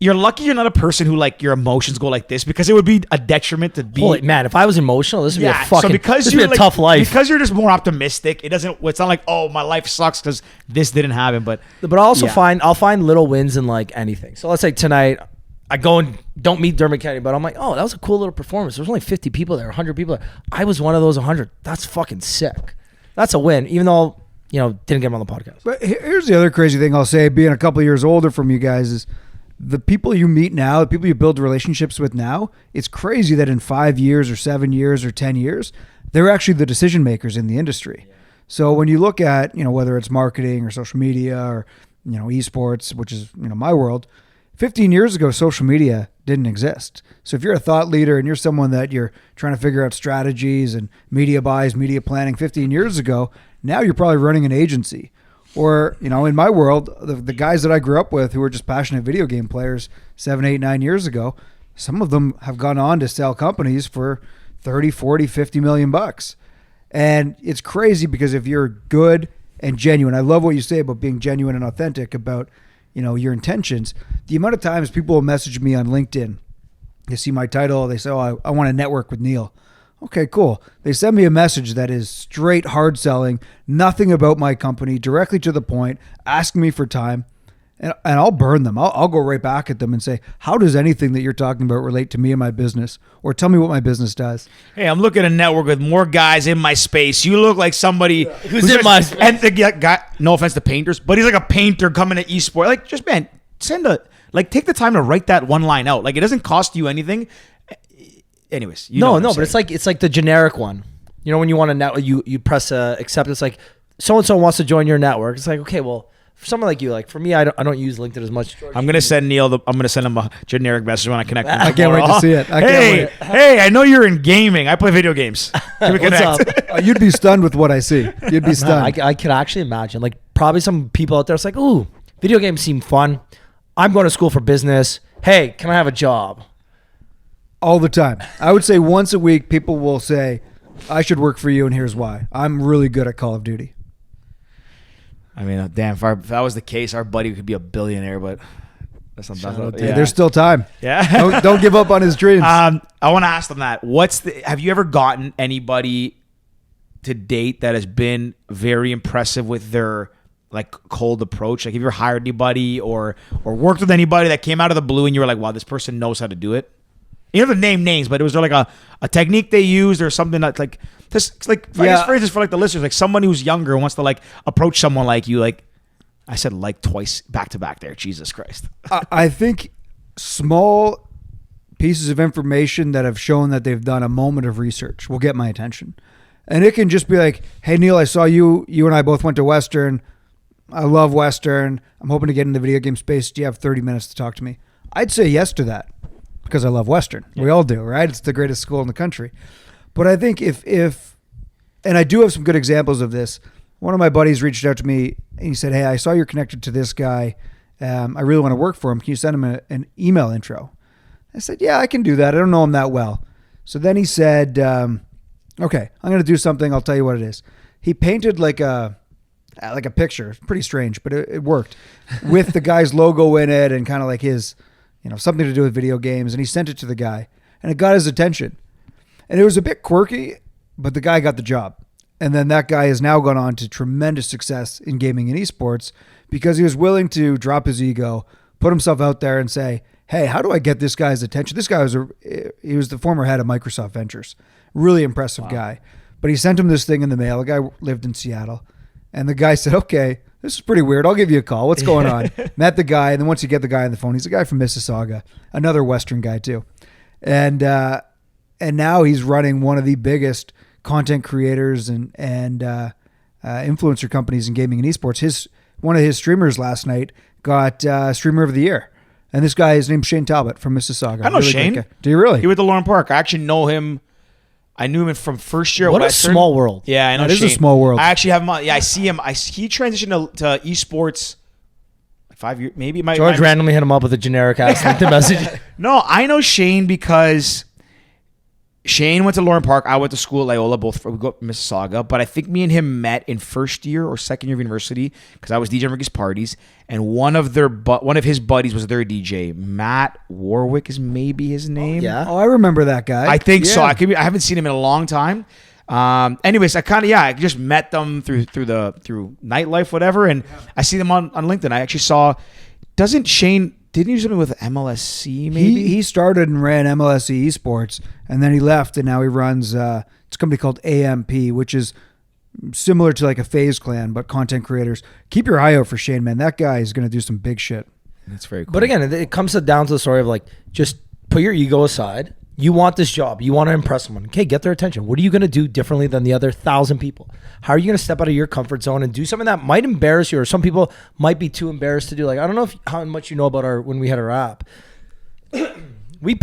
You're lucky you're not a person who like your emotions go like this, because it would be a detriment to be. Holy man, if I was emotional, this would be a fucking a tough life. Because you're just more optimistic. It's not like, oh, my life sucks because this didn't happen. But I also I'll find little wins in like anything. So let's say tonight I go and don't meet Dermot Kennedy, but I'm like, oh, that was a cool little performance. There was only 50 people there, 100 people there. I was one of those 100. That's fucking sick. That's a win, even though, didn't get him on the podcast. But here's the other crazy thing I'll say, being a couple of years older from you guys, is the people you meet now, the people you build relationships with now, it's crazy that in 5 years or 7 years or 10 years, they're actually the decision makers in the industry. Yeah. So when you look at, whether it's marketing or social media or, esports, which is, my world, 15 years ago, social media didn't exist. So if you're a thought leader and you're someone that you're trying to figure out strategies and media buys, media planning 15 years ago, now you're probably running an agency. Or, in my world, the guys that I grew up with who were just passionate video game players 7, 8, 9 years ago, some of them have gone on to sell companies for 30, 40, 50 million bucks. And it's crazy because if you're good and genuine, I love what you say about being genuine and authentic about, your intentions. The amount of times people will message me on LinkedIn, they see my title, they say, oh, I want to network with Neil. Okay, cool. They send me a message that is straight hard selling, nothing about my company, directly to the point, asking me for time, and I'll burn them. I'll go right back at them and say, how does anything that you're talking about relate to me and my business? Or tell me what my business does. Hey, I'm looking to network with more guys in my space. You look like somebody who's in my space. And the guy, no offense to painters, but he's like a painter coming to esports. Like, just, man, take the time to write that one line out. Like, it doesn't cost you anything. Anyways, but it's like the generic one. When you want to net, you press accept. It's like so and so wants to join your network. It's like, okay, well, for someone like you, like for me, I don't use LinkedIn as much. I'm gonna send Neil. I'm gonna send him a generic message when I connect. I can't wait to see it. Hey, I know you're in gaming. I play video games. Can we connect? You'd be stunned with what I see. You'd be stunned. I could actually imagine. Like probably some people out there. It's like, ooh, video games seem fun. I'm going to school for business. Hey, can I have a job? All the time. I would say once a week, people will say, I should work for you, and here's why. I'm really good at Call of Duty. I mean, damn, if that was the case, our buddy could be a billionaire, but that's not. There's still time. Yeah. don't give up on his dreams. I want to ask them that. Have you ever gotten anybody to date that has been very impressive with their like cold approach? Like, have you ever hired anybody or worked with anybody that came out of the blue and you were like, wow, this person knows how to do it? You don't have to name names, but was there like a technique they used or something that's like just like I guess phrases for like the listeners, like someone who's younger wants to like approach someone like you, like I said like twice back to back there. Jesus Christ. I think small pieces of information that have shown that they've done a moment of research will get my attention. And it can just be like, hey Neil, I saw you and I both went to Western. I love Western. I'm hoping to get in the video game space. Do you have 30 minutes to talk to me? I'd say yes to that. Because I love Western. Yeah. We all do, right? It's the greatest school in the country. But I think if and I do have some good examples of this. One of my buddies reached out to me and he said, hey, I saw you're connected to this guy. I really want to work for him. Can you send him an email intro? I said, yeah, I can do that. I don't know him that well. So then he said, okay, I'm going to do something. I'll tell you what it is. He painted like a picture. Pretty strange, but it worked. With the guy's logo in it and kind of like his... something to do with video games, and he sent it to the guy, and it got his attention. And it was a bit quirky, but the guy got the job. And then that guy has now gone on to tremendous success in gaming and esports because he was willing to drop his ego, put himself out there and say, hey, how do I get this guy's attention? This guy he was the former head of Microsoft Ventures. Really impressive guy. But he sent him this thing in the mail. The guy lived in Seattle. And the guy said, okay, this is pretty weird. I'll give you a call. What's going on? Met the guy. And then once you get the guy on the phone, he's a guy from Mississauga, another Western guy too. And now he's running one of the biggest content creators and influencer companies in gaming and esports. One of his streamers last night got Streamer of the Year. And this guy, his name's Shane Talbot from Mississauga. I know Shane. Do you really? He went to Lauren Park. I actually know him. I knew him from first year. What Western. a small world. Yeah, I know. It is a small world. I actually have him on. Yeah, I see him. He transitioned to esports 5 years, maybe. My George randomly hit him up with a generic ass LinkedIn message. No, I know Shane because Shane went to Lauren Park. I went to school at Loyola, both we go to Mississauga. But I think me and him met in first year or second year of university because I was DJing Ricky's parties, and one of his buddies was their DJ. Matt Warwick is maybe his name. Oh, I remember that guy. I think so. I haven't seen him in a long time. Anyways, I just met them through nightlife, whatever, and I see them on LinkedIn. I actually saw. Didn't he do something with MLSC? Maybe he started and ran MLSC Esports, and then he left, and now he runs. It's a company called AMP, which is similar to like a FaZe Clan, but content creators. Keep your eye out for Shane, man. That guy is going to do some big shit. That's very cool. But again, it comes down to the story of like, just put your ego aside. You want this job. You want to impress someone. Okay, get their attention. What are you going to do differently than the other 1,000 people? How are you going to step out of your comfort zone and do something that might embarrass you, or some people might be too embarrassed to do? Like, I don't know how much you know about when we had our app. We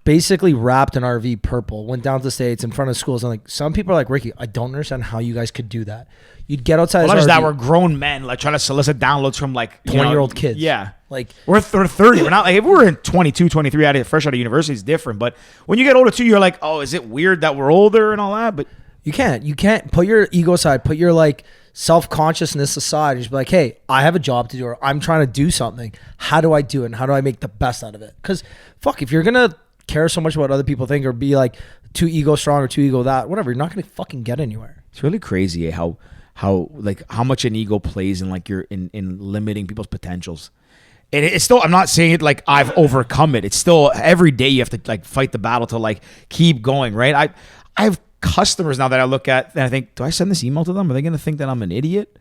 basically wrapped an RV purple, went down to the States in front of schools, and like some people are like, Ricky, I don't understand how you guys could do that. You'd get outside. Well, that we're grown men, like trying to solicit downloads from like 20-year-old kids. Yeah. Like we're 30. We're not like, if we're in 22, 23 fresh out of university, it's different. But when you get older too, you're like, oh, is it weird that we're older and all that? But you can't put your ego aside, put your like self-consciousness aside, and just be like, hey, I have a job to do, or I'm trying to do something. How do I do it? And how do I make the best out of it? Because fuck, if you're gonna care so much about what other people think, or be like too ego strong or too ego that, whatever, you're not gonna fucking get anywhere. It's really crazy how much an ego plays in like in limiting people's potentials. And it's still, I'm not saying it like I've overcome it. It's still every day you have to like fight the battle to like keep going, right? I have customers now that I look at and I think, do I send this email to them? Are they going to think that I'm an idiot?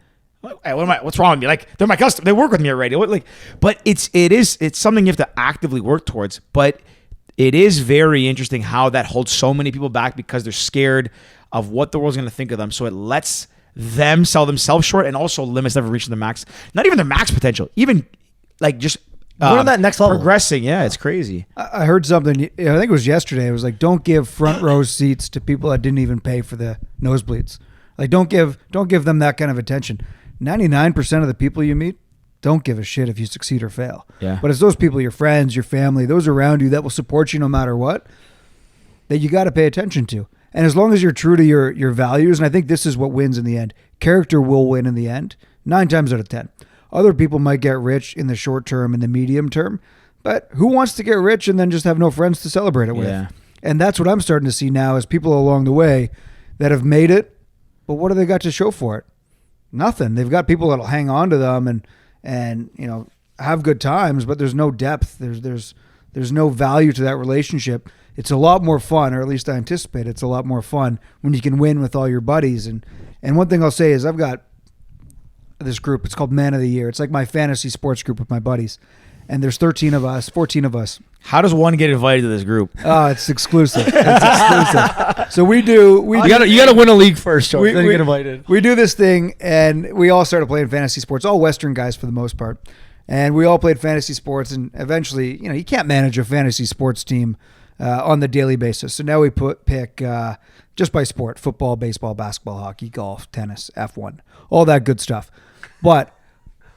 Hey, what's wrong with me? Like, they're my customer. They work with me already. But it's something you have to actively work towards. But it is very interesting how that holds so many people back because they're scared of what the world's going to think of them. So it lets them sell themselves short and also limits them from reaching the max, not even their max potential, even like just Going to that next level. Progressing. Yeah, it's crazy. I heard something, I think it was yesterday. It was like, don't give front row seats to people that didn't even pay for the nosebleeds. Like, don't give them that kind of attention. 99% of the people you meet don't give a shit if you succeed or fail. Yeah. But it's those people, your friends, your family, those around you that will support you no matter what, that you got to pay attention to. And as long as you're true to your values, and I think this is what wins in the end, character will win in the end, 9 times out of 10. Other people might get rich in the short term, in the medium term, but who wants to get rich and then just have no friends to celebrate it with? Yeah. And that's what I'm starting to see now is people along the way that have made it, but what do they got to show for it? Nothing. They've got people that'll hang on to them and you know, have good times, but there's no depth. There's no value to that relationship. It's a lot more fun, or at least I anticipate it's a lot more fun when you can win with all your buddies. And one thing I'll say is I've got this group. It's called Man of the Year. It's like my fantasy sports group with my buddies. And there's 13 of us, 14 of us. How does one get invited to this group? Oh, it's exclusive. It's exclusive. So we you gotta win a league first, George, then you get invited. We do this thing, and we all started playing fantasy sports, all Western guys for the most part. And we all played fantasy sports, and eventually, you know, you can't manage a fantasy sports team on the daily basis. So now we pick just by sport: football, baseball, basketball, hockey, golf, tennis, F1, all that good stuff. But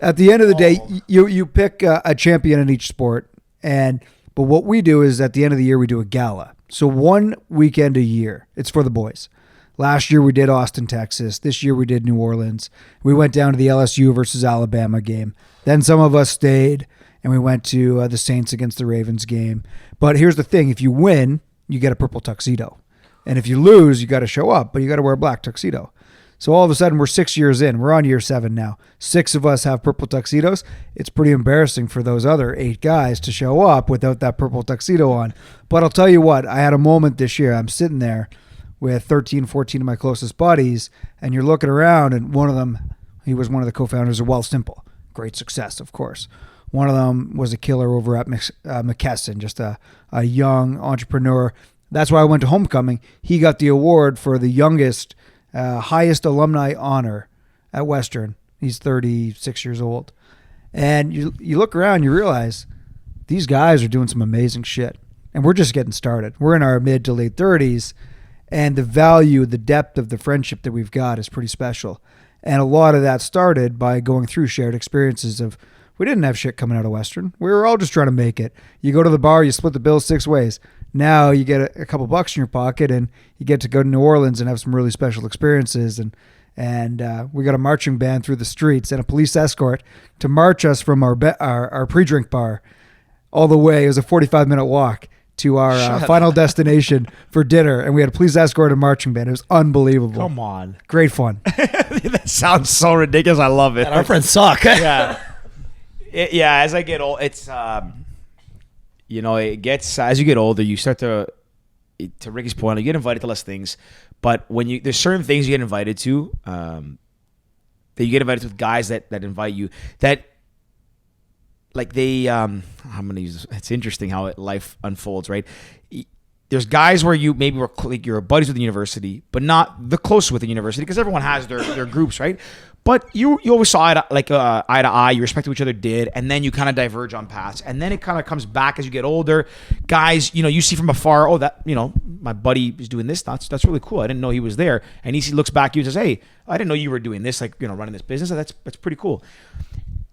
at the end of the day, you pick a champion in each sport. But what we do is at the end of the year, we do a gala. So one weekend a year. It's for the boys. Last year we did Austin, Texas. This year we did New Orleans. We went down to the LSU versus Alabama game. Then some of us stayed and we went to the Saints against the Ravens game. But here's the thing. If you win, you get a purple tuxedo. And if you lose, you got to show up, but you got to wear a black tuxedo. So all of a sudden, we're 6 years in. We're on year 7 now. 6 of us have purple tuxedos. It's pretty embarrassing for those other 8 guys to show up without that purple tuxedo on. But I'll tell you what, I had a moment this year. I'm sitting there with 13, 14 of my closest buddies, and you're looking around, and one of them, he was one of the co-founders of Well Simple. Great success, of course. One of them was a killer over at McKesson, just a young entrepreneur. That's why I went to Homecoming. He got the award for the youngest highest alumni honor at Western. He's 36 years old. And you look around, you realize these guys are doing some amazing shit. And we're just getting started. We're in our mid to late 30s. And the value, the depth of the friendship that we've got is pretty special. And a lot of that started by going through shared experiences of, we didn't have shit coming out of Western. We were all just trying to make it. You go to the bar, you split the bill 6 ways. Now you get a couple bucks in your pocket and you get to go to New Orleans and have some really special experiences. And we got a marching band through the streets and a police escort to march us from our pre-drink bar all the way. It was a 45-minute walk to our final destination for dinner. And we had a police escort and marching band. It was unbelievable. Come on. Great fun. That sounds so ridiculous. I love it. And our friends suck. Yeah. As I get old, it's, it gets, as you get older, you start to Ricky's point, you get invited to less things. But when there's certain things you get invited to, that you get invited to with guys that invite you, that like they, I'm going to use this. It's interesting how life unfolds, right? There's guys where you maybe were like you're buddies with the university, but not the close with the university because everyone has their groups, right? But you always saw eye to eye, you respect what each other did, and then you kind of diverge on paths. And then it kind of comes back as you get older. Guys, you see from afar, oh, that, my buddy is doing this. That's really cool. I didn't know he was there. And he looks back at you and says, hey, I didn't know you were doing this, running this business. That's pretty cool.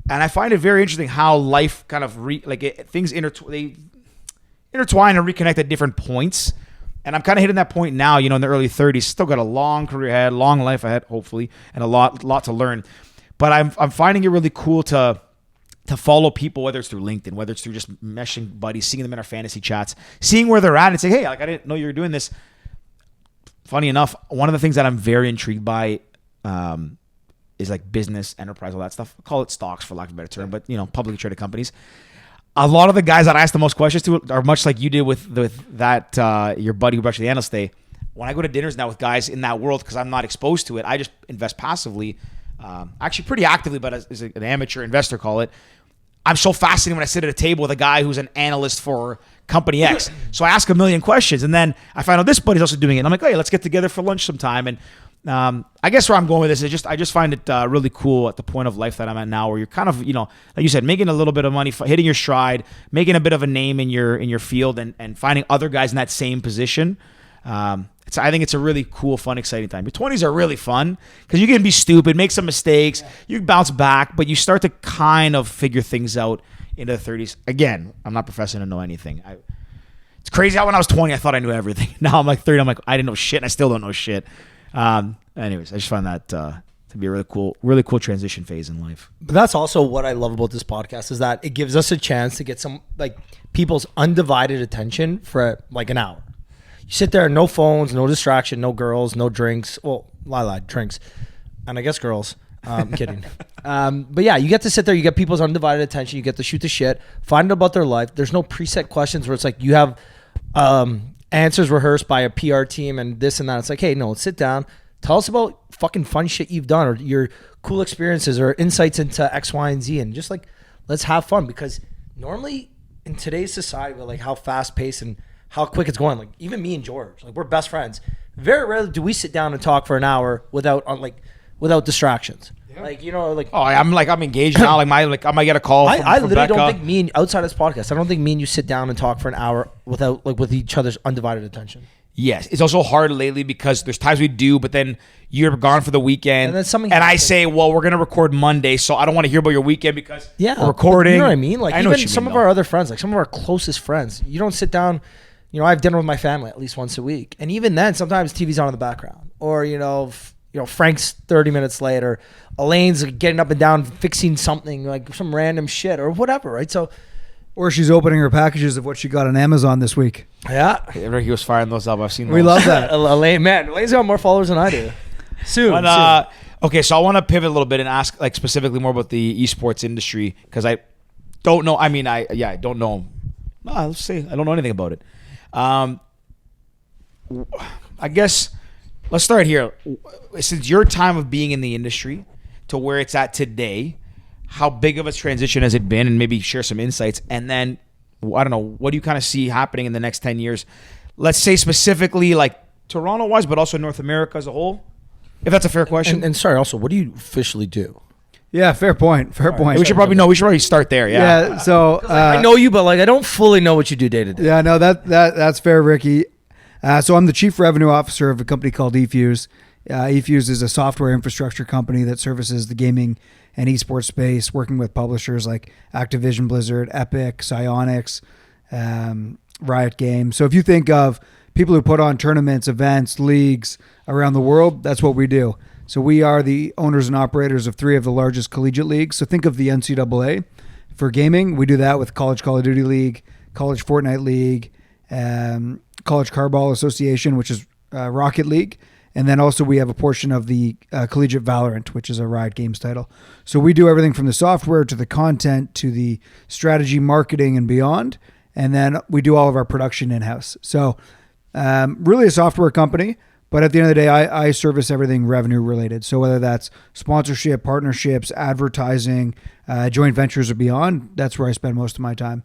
And I find it very interesting how life kind of things intertwine and reconnect at different points. And I'm kind of hitting that point now, in the early 30s. Still got a long career ahead, long life ahead, hopefully, and a lot to learn. But I'm finding it really cool to follow people, whether it's through LinkedIn, whether it's through just meshing buddies, seeing them in our fantasy chats, seeing where they're at, and say, hey, I didn't know you were doing this. Funny enough, one of the things that I'm very intrigued by is like business, enterprise, all that stuff. I'll call it stocks for lack of a better term, but publicly traded companies. A lot of the guys that I ask the most questions to are much like you did with that your buddy who brought you the analyst day. When I go to dinners now with guys in that world, because I'm not exposed to it, I just invest passively, actually pretty actively, but as an amateur investor, call it. I'm so fascinated when I sit at a table with a guy who's an analyst for company X. So I ask a million questions, and then I find out this buddy's also doing it. And I'm like, hey, let's get together for lunch sometime. And I guess where I'm going with this is I just find it really cool at the point of life that I'm at now, where you're kind of, like you said, making a little bit of money, hitting your stride, making a bit of a name in your field, and finding other guys in that same position. I think it's a really cool, fun, exciting time. Your 20s are really fun because you can be stupid, make some mistakes, you bounce back, but you start to kind of figure things out into the 30s. Again, I'm not professing to know anything. It's crazy how when I was 20, I thought I knew everything. Now I'm like 30, I'm like, I didn't know shit, and I still don't know shit. Anyways, I just find that to be a really cool transition phase in life. But that's also what I love about this podcast is that it gives us a chance to get some people's undivided attention for like an hour. You sit there, no phones, no distraction, no girls, no drinks. Well, drinks, and I guess girls. Kidding. But yeah, you get to sit there, you get people's undivided attention, you get to shoot the shit, find out about their life. There's no preset questions where it's like you have answers rehearsed by a PR team and this and that. It's like, hey, no, sit down. Tell us about fucking fun shit you've done or your cool experiences or insights into X, Y, and Z. And just let's have fun, because normally in today's society with how fast paced and how quick it's going, even me and George, we're best friends. Very rarely do we sit down and talk for an hour without distractions. Yeah. I'm engaged now. I might get a call. I from literally Becca. don't think outside of this podcast, I don't think me and you sit down and talk for an hour without with each other's undivided attention. Yes, it's also hard lately because there's times we do, but then you're gone for the weekend, and then something I say, well, we're gonna record Monday, so I don't want to hear about your weekend because we're recording. You know what I mean? I know even some of our other friends, some of our closest friends, you don't sit down. I have dinner with my family at least once a week, and even then, sometimes TV's on in the background, or Frank's 30 minutes late, or Elaine's getting up and down fixing something some random shit or whatever, right? So. Or she's opening her packages of what she got on Amazon this week. Yeah. Ricky was firing those up. I've seen those. We love that. Elaine's got more followers than I do. Soon. Okay, so I want to pivot a little bit and ask specifically more about the esports industry, because I don't know. I mean, I don't know. Let's say I don't know anything about it. I guess let's start here. Since your time of being in the industry to where it's at today, how big of a transition has it been, and maybe share some insights? And then, I don't know, what do you kind of see happening in the next 10 years? Let's say specifically Toronto-wise, but also North America as a whole, if that's a fair question. And sorry, also, what do you officially do? Yeah, fair point. We should probably start there. Yeah. So I know you, but I don't fully know what you do day to day. Yeah, no, that's fair, Ricky. So I'm the chief revenue officer of a company called eFuse. eFuse is a software infrastructure company that services the gaming and esports space, working with publishers like Activision Blizzard, Epic, Psyonix, Riot Games. So if you think of people who put on tournaments, events, leagues around the world, that's what we do. So we are the owners and operators of 3 of the largest collegiate leagues. So think of the NCAA for gaming. We do that with College Call of Duty League, College Fortnite League, College Carball Association, which is Rocket League. And then also we have a portion of the Collegiate Valorant, which is a Riot Games title. So we do everything from the software to the content to the strategy, marketing, and beyond. And then we do all of our production in-house. So really a software company, but at the end of the day, I service everything revenue related. So whether that's sponsorship, partnerships, advertising, joint ventures or beyond, that's where I spend most of my time.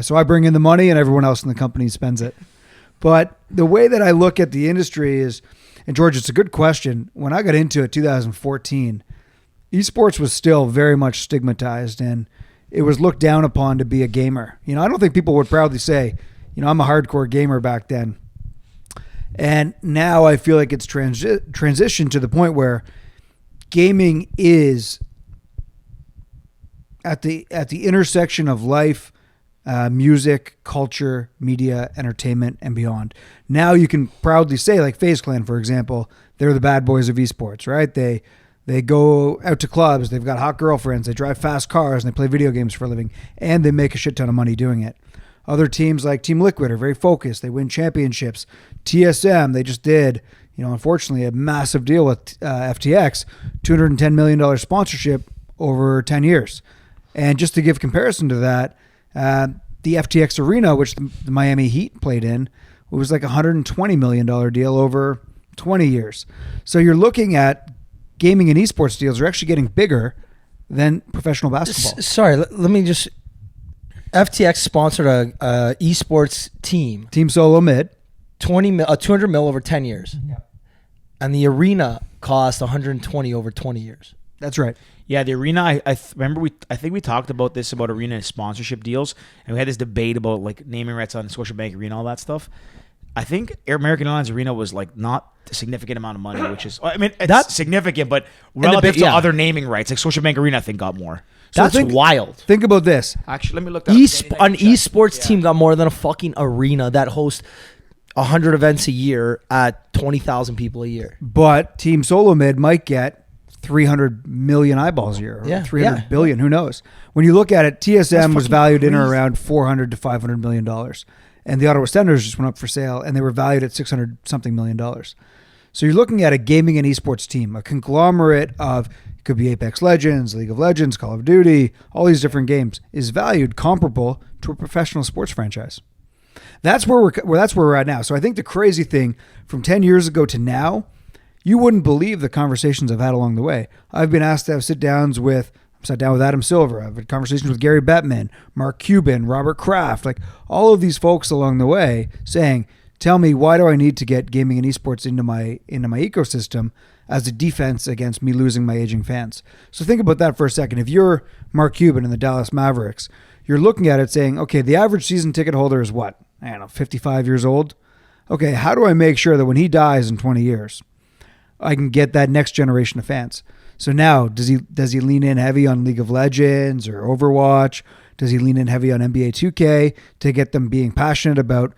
So I bring in the money and everyone else in the company spends it. But the way that I look at the industry is, and George, it's a good question. When I got into it 2014, esports was still very much stigmatized and it was looked down upon to be a gamer. I don't think people would proudly say, I'm a hardcore gamer back then. And now I feel like it's transitioned to the point where gaming is at the intersection of life, music, culture, media, entertainment, and beyond. Now you can proudly say, like FaZe Clan, for example, they're the bad boys of esports, right? They go out to clubs, they've got hot girlfriends, they drive fast cars, and they play video games for a living, and they make a shit ton of money doing it. Other teams like Team Liquid are very focused. They win championships. TSM, they just did, unfortunately, a massive deal with FTX, $210 million sponsorship over 10 years. And just to give comparison to that, the FTX Arena, which the Miami Heat played in, it was like a $120 million deal over 20 years. So you're looking at gaming and esports deals are actually getting bigger than professional basketball. Sorry, let me just... FTX sponsored a esports team. Team Solo Mid. 200 mil over 10 years. Yeah. And the arena cost 120 over 20 years. That's right. Yeah, the arena. I remember I think we talked about this about arena sponsorship deals, and we had this debate about like naming rights on Scotiabank Arena, all that stuff. I think American Airlines Arena was like not a significant amount of money, which is, it's That's significant, but relative to other naming rights, like Scotiabank Arena, I think got more. So that's wild. Think about this. Actually, let me look that up. An esports team got more than a fucking arena that hosts 100 events a year at 20,000 people a year. But Team Solo Mid might get 300 million eyeballs a year, or 300 billion, who knows? When you look at it, TSM was valued in or around $400 to $500 million. And the Ottawa Senators just went up for sale, and they were valued at $600 something million. So you're looking at a gaming and esports team, a conglomerate of, it could be Apex Legends, League of Legends, Call of Duty, all these different games, is valued comparable to a professional sports franchise. That's where we're at now. So I think the crazy thing from 10 years ago to now, you wouldn't believe the conversations I've had along the way. I've been asked to have sat down with Adam Silver. I've had conversations with Gary Bettman, Mark Cuban, Robert Kraft, like all of these folks along the way saying, tell me, why do I need to get gaming and esports into my ecosystem as a defense against me losing my aging fans? So think about that for a second. If you're Mark Cuban and the Dallas Mavericks, you're looking at it saying, okay, the average season ticket holder is what? 55 years old? Okay, how do I make sure that when he dies in 20 years, I can get that next generation of fans? So now, does he lean in heavy on League of Legends or Overwatch? Does he lean in heavy on NBA 2K to get them being passionate about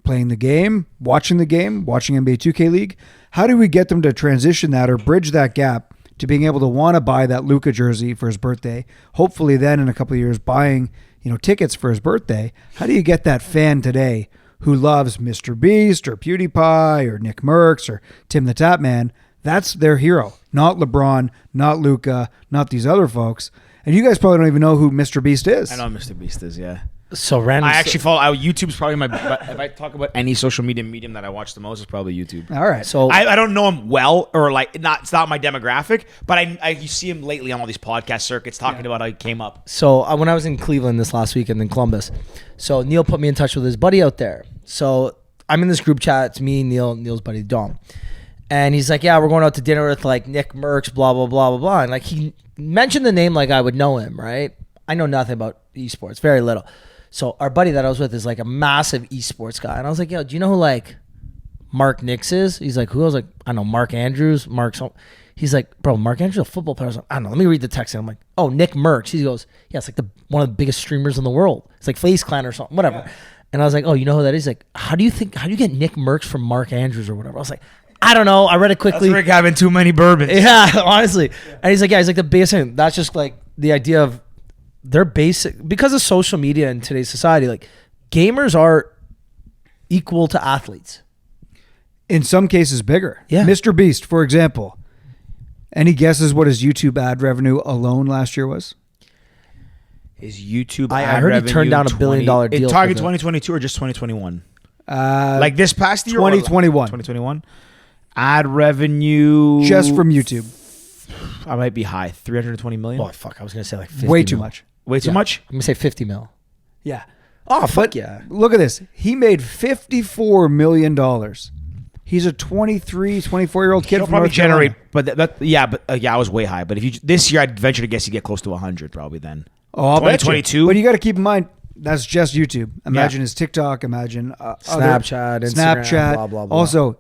playing the game, watching NBA 2K League? How do we get them to transition that or bridge that gap to being able to want to buy that Luka jersey for his birthday? Hopefully then in a couple of years buying, tickets for his birthday. How do you get that fan today who loves Mr. Beast or PewDiePie or Nick Merckx or Tim the Tapman? That's their hero, not LeBron, not Luka, not these other folks. And you guys probably don't even know who Mr. Beast is. I know who Mr. Beast is, yeah. So random. I actually follow YouTube's probably if I talk about any social media medium that I watch the most, it's probably YouTube. All right. So I don't know him well, or like it's not my demographic, but you see him lately on all these podcast circuits talking about how he came up. So when I was in Cleveland this last weekend in Columbus, so Neil put me in touch with his buddy out there. So I'm in this group chat. It's me, Neil's buddy Dom. And he's like, yeah, we're going out to dinner with like Nick Merckx, blah, blah, blah, blah, blah. And like he mentioned the name like I would know him, right? I know nothing about esports, very little. So our buddy that I was with is like a massive esports guy. And I was like, yo, do you know who like Mark Nix is? He's like, who? I was like, I don't know, Mark Andrews, He's like, bro, Mark Andrews is a football player. I was like, I don't know. Let me read the text. And I'm like, oh, Nick Merckx. He goes, yeah, it's like one of the biggest streamers in the world. It's like FaZe Clan or something, whatever. Yeah. And I was like, oh, you know who that is? He's like, how do you get Nick Merckx from Mark Andrews or whatever? I was like, I don't know. I read it quickly. That's Rick having too many bourbons. Yeah, honestly. And he's like, yeah, he's like the biggest thing. That's just like the idea of they're basic because of social media in today's society. Like gamers are equal to athletes. In some cases, bigger. Yeah. Mr. Beast, for example. Any guesses what his YouTube ad revenue alone last year was? His YouTube I ad heard revenue he turned down $1 billion deal. In target 2022 or just 2021? Like this past year? 2021. 2021. Ad revenue. Just from YouTube. I might be high. 320 million? Oh, fuck. I was going to say like 50 Way too mil. much. Way too much? I'm going to say 50 mil. Yeah. Oh, fuck yeah. Look at this. He made $54 million. He's a 23, 24-year-old kid He'll from probably North Carolina. generate, I was way high. But if you this year, I'd venture to guess you get close to 100 probably then. Oh, I'll bet you. 2022? But you got to keep in mind, that's just YouTube. Imagine his TikTok. Imagine Snapchat, Instagram, blah, blah, blah. Also,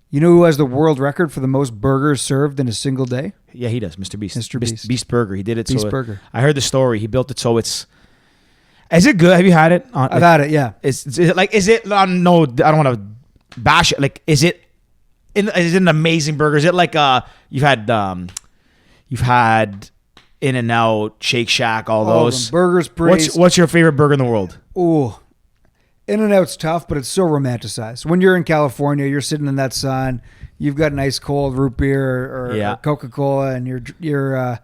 you know who has the world record for the most burgers served in a single day? Yeah, he does. Mr. Beast. Mr. Beast. Beast Burger. He did it. Beast so Burger. I heard the story. He built it so it's. Is it good? Have you had it? I've had it. Yeah. Is it like? Is it? No, I don't want to bash it. Like, is it? Is it an amazing burger? Is it like you've had In-N-Out, Shake Shack, all those burgers? Praise. What's your favorite burger in the world? Ooh, In-N-Out's tough, but it's so romanticized. When you're in California, you're sitting in that sun. You've got nice cold root beer or Coca-Cola, and you're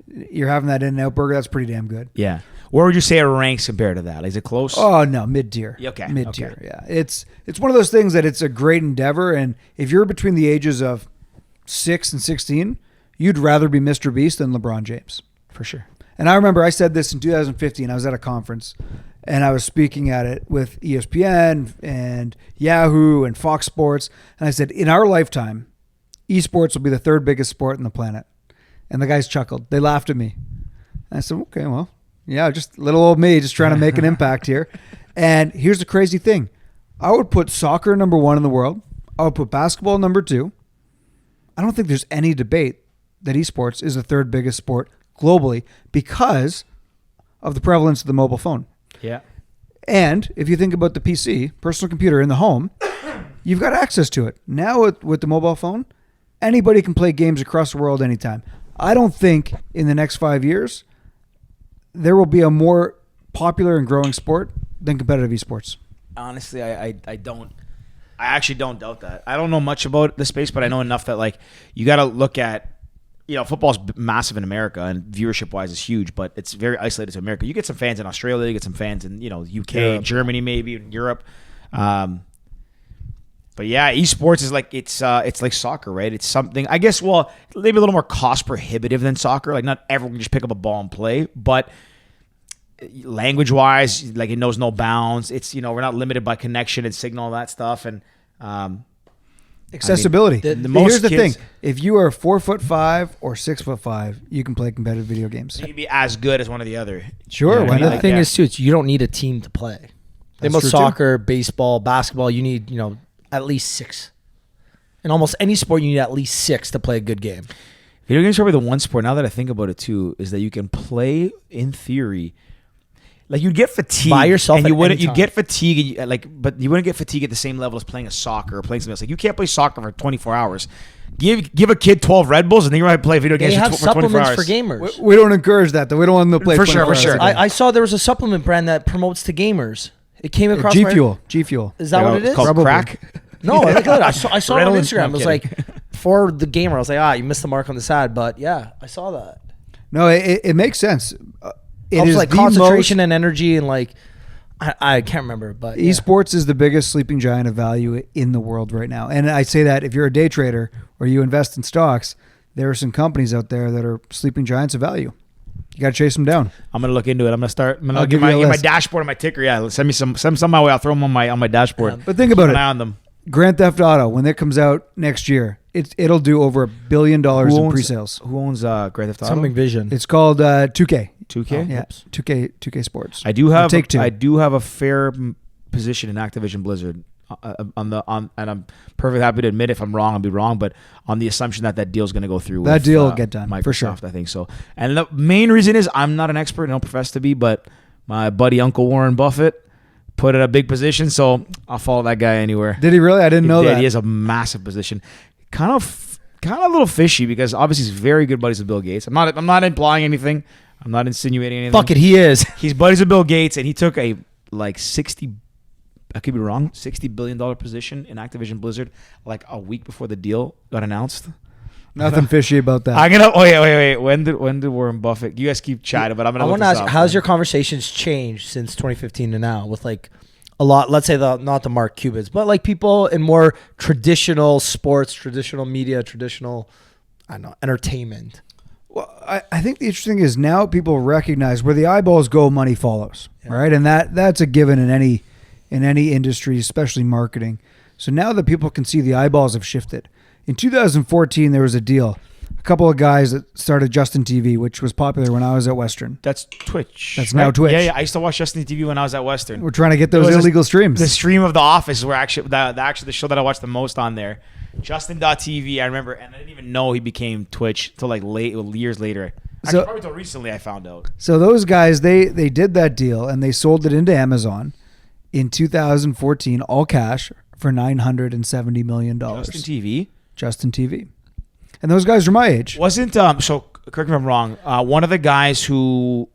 having that In-N-Out burger. That's pretty damn good. Yeah. Where would you say it ranks compared to that? Is it close? Oh no, mid-tier. Okay. Mid-tier. Okay. Yeah. It's one of those things that it's a great endeavor, and if you're between the ages of 6 and 16, you'd rather be Mr. Beast than LeBron James. For sure. And I remember I said this in 2015. I was at a conference, and I was speaking at it with ESPN and Yahoo and Fox Sports, and I said, in our lifetime, esports will be the third biggest sport on the planet. And the guys chuckled. They laughed at me. And I said, okay, well, yeah, just little old me just trying to make an impact here. And here's the crazy thing. I would put soccer number 1 in the world. I would put basketball number 2. I don't think there's any debate that esports is the third biggest sport globally because of the prevalence of the mobile phone. Yeah. And if you think about the PC, personal computer in the home, you've got access to it. Now with the mobile phone, anybody can play games across the world anytime. I don't think in the next 5 years there will be a more popular and growing sport than competitive esports. Honestly, I don't. I actually don't doubt that. I don't know much about the space, but I know enough that like you got to look at, football's massive in America and viewership wise is huge, but it's very isolated to America. You get some fans in Australia, you get some fans in UK, Germany, maybe in Europe. But yeah, esports is like it's like soccer, right? It's something I guess. Well, maybe a little more cost prohibitive than soccer. Like not everyone can just pick up a ball and play, but language wise, like it knows no bounds. It's we're not limited by connection and signal and that stuff. And accessibility. Here's the thing: if you are 4'5" or 6'5", you can play competitive video games. You can be as good as one or the other. Sure. And the thing is too, you don't need a team to play. Same with soccer, baseball, basketball. You need at least 6. In almost any sport, you need at least 6 to play a good game. Video games are probably the one sport, now that I think about it too, is that you can play, in theory, like you'd get fatigue by yourself, and you'd get fatigue, but you wouldn't get fatigue at the same level as playing a soccer or playing something else. Like you can't play soccer for 24 hours. Give a kid 12 Red Bulls and then you're going to play video games they have for 24 supplements hours. for gamers. We don't encourage that, though. We don't want them to play for sure. I saw there was a supplement brand that promotes to gamers. It came across G Fuel. G Fuel. Is that what it is? It's called crack. No, I saw it on Instagram. No, it was like for the gamer. I was like, you missed the mark on this ad, but yeah, I saw that. No, it makes sense. It helps is like concentration and energy and like I can't remember, but esports is the biggest sleeping giant of value in the world right now. And I say that if you're a day trader or you invest in stocks, there are some companies out there that are sleeping giants of value. You got to chase them down. I'm gonna look into it. I'm gonna give my dashboard and my ticker. Yeah, send me some my way. I'll throw them on my dashboard. But think about Keep it. an eye on them. Grand Theft Auto, when it comes out next year, it'll do over $1 billion in pre-sales. Who owns Grand Theft Auto? Something Vision. It's called 2K. 2K. Yeah, 2K Sports. I do have Take-Two. I do have a fair position in Activision Blizzard. and I'm perfectly happy to admit if I'm wrong, I'll be wrong, but on the assumption that deal's going to go through. That with, deal will get done Microsoft, for sure. I think so. And the main reason is I'm not an expert, I don't profess to be, but my buddy Uncle Warren Buffett put in a big position, so I'll follow that guy anywhere. Did he really? I didn't know that. He has a massive position. Kind of a little fishy because obviously he's very good buddies with Bill Gates. I'm not implying anything. I'm not insinuating anything. Fuck it, he is. He's buddies with Bill Gates, and he took a like $60 billion position in Activision Blizzard like a week before the deal got announced. Nothing fishy about that. I'm gonna. Oh yeah, wait. When did Warren Buffett? You guys keep chatting, but I'm gonna. I want to ask, how's your conversations changed since 2015 to now with like a lot? Let's say not the Mark Cubans, but like people in more traditional sports, traditional media, traditional, I don't know, entertainment. Well, I think the interesting thing is now people recognize where the eyeballs go, money follows, right? And that's a given in any industry, especially marketing. So now that people can see the eyeballs have shifted. In 2014, there was a deal. A couple of guys that started Justin TV, which was popular when I was at Western. That's Twitch. That's now Twitch. Yeah. I used to watch Justin TV when I was at Western. We're trying to get those illegal streams. The stream of The Office were actually the show that I watched the most on there. Justin.tv, I remember, and I didn't even know he became Twitch till like years later. Actually, probably till recently I found out. So those guys, they did that deal and they sold it into Amazon in 2014, all cash for $970 million. Justin TV. And those guys are my age. Wasn't so correct me if I'm wrong. One of the guys who's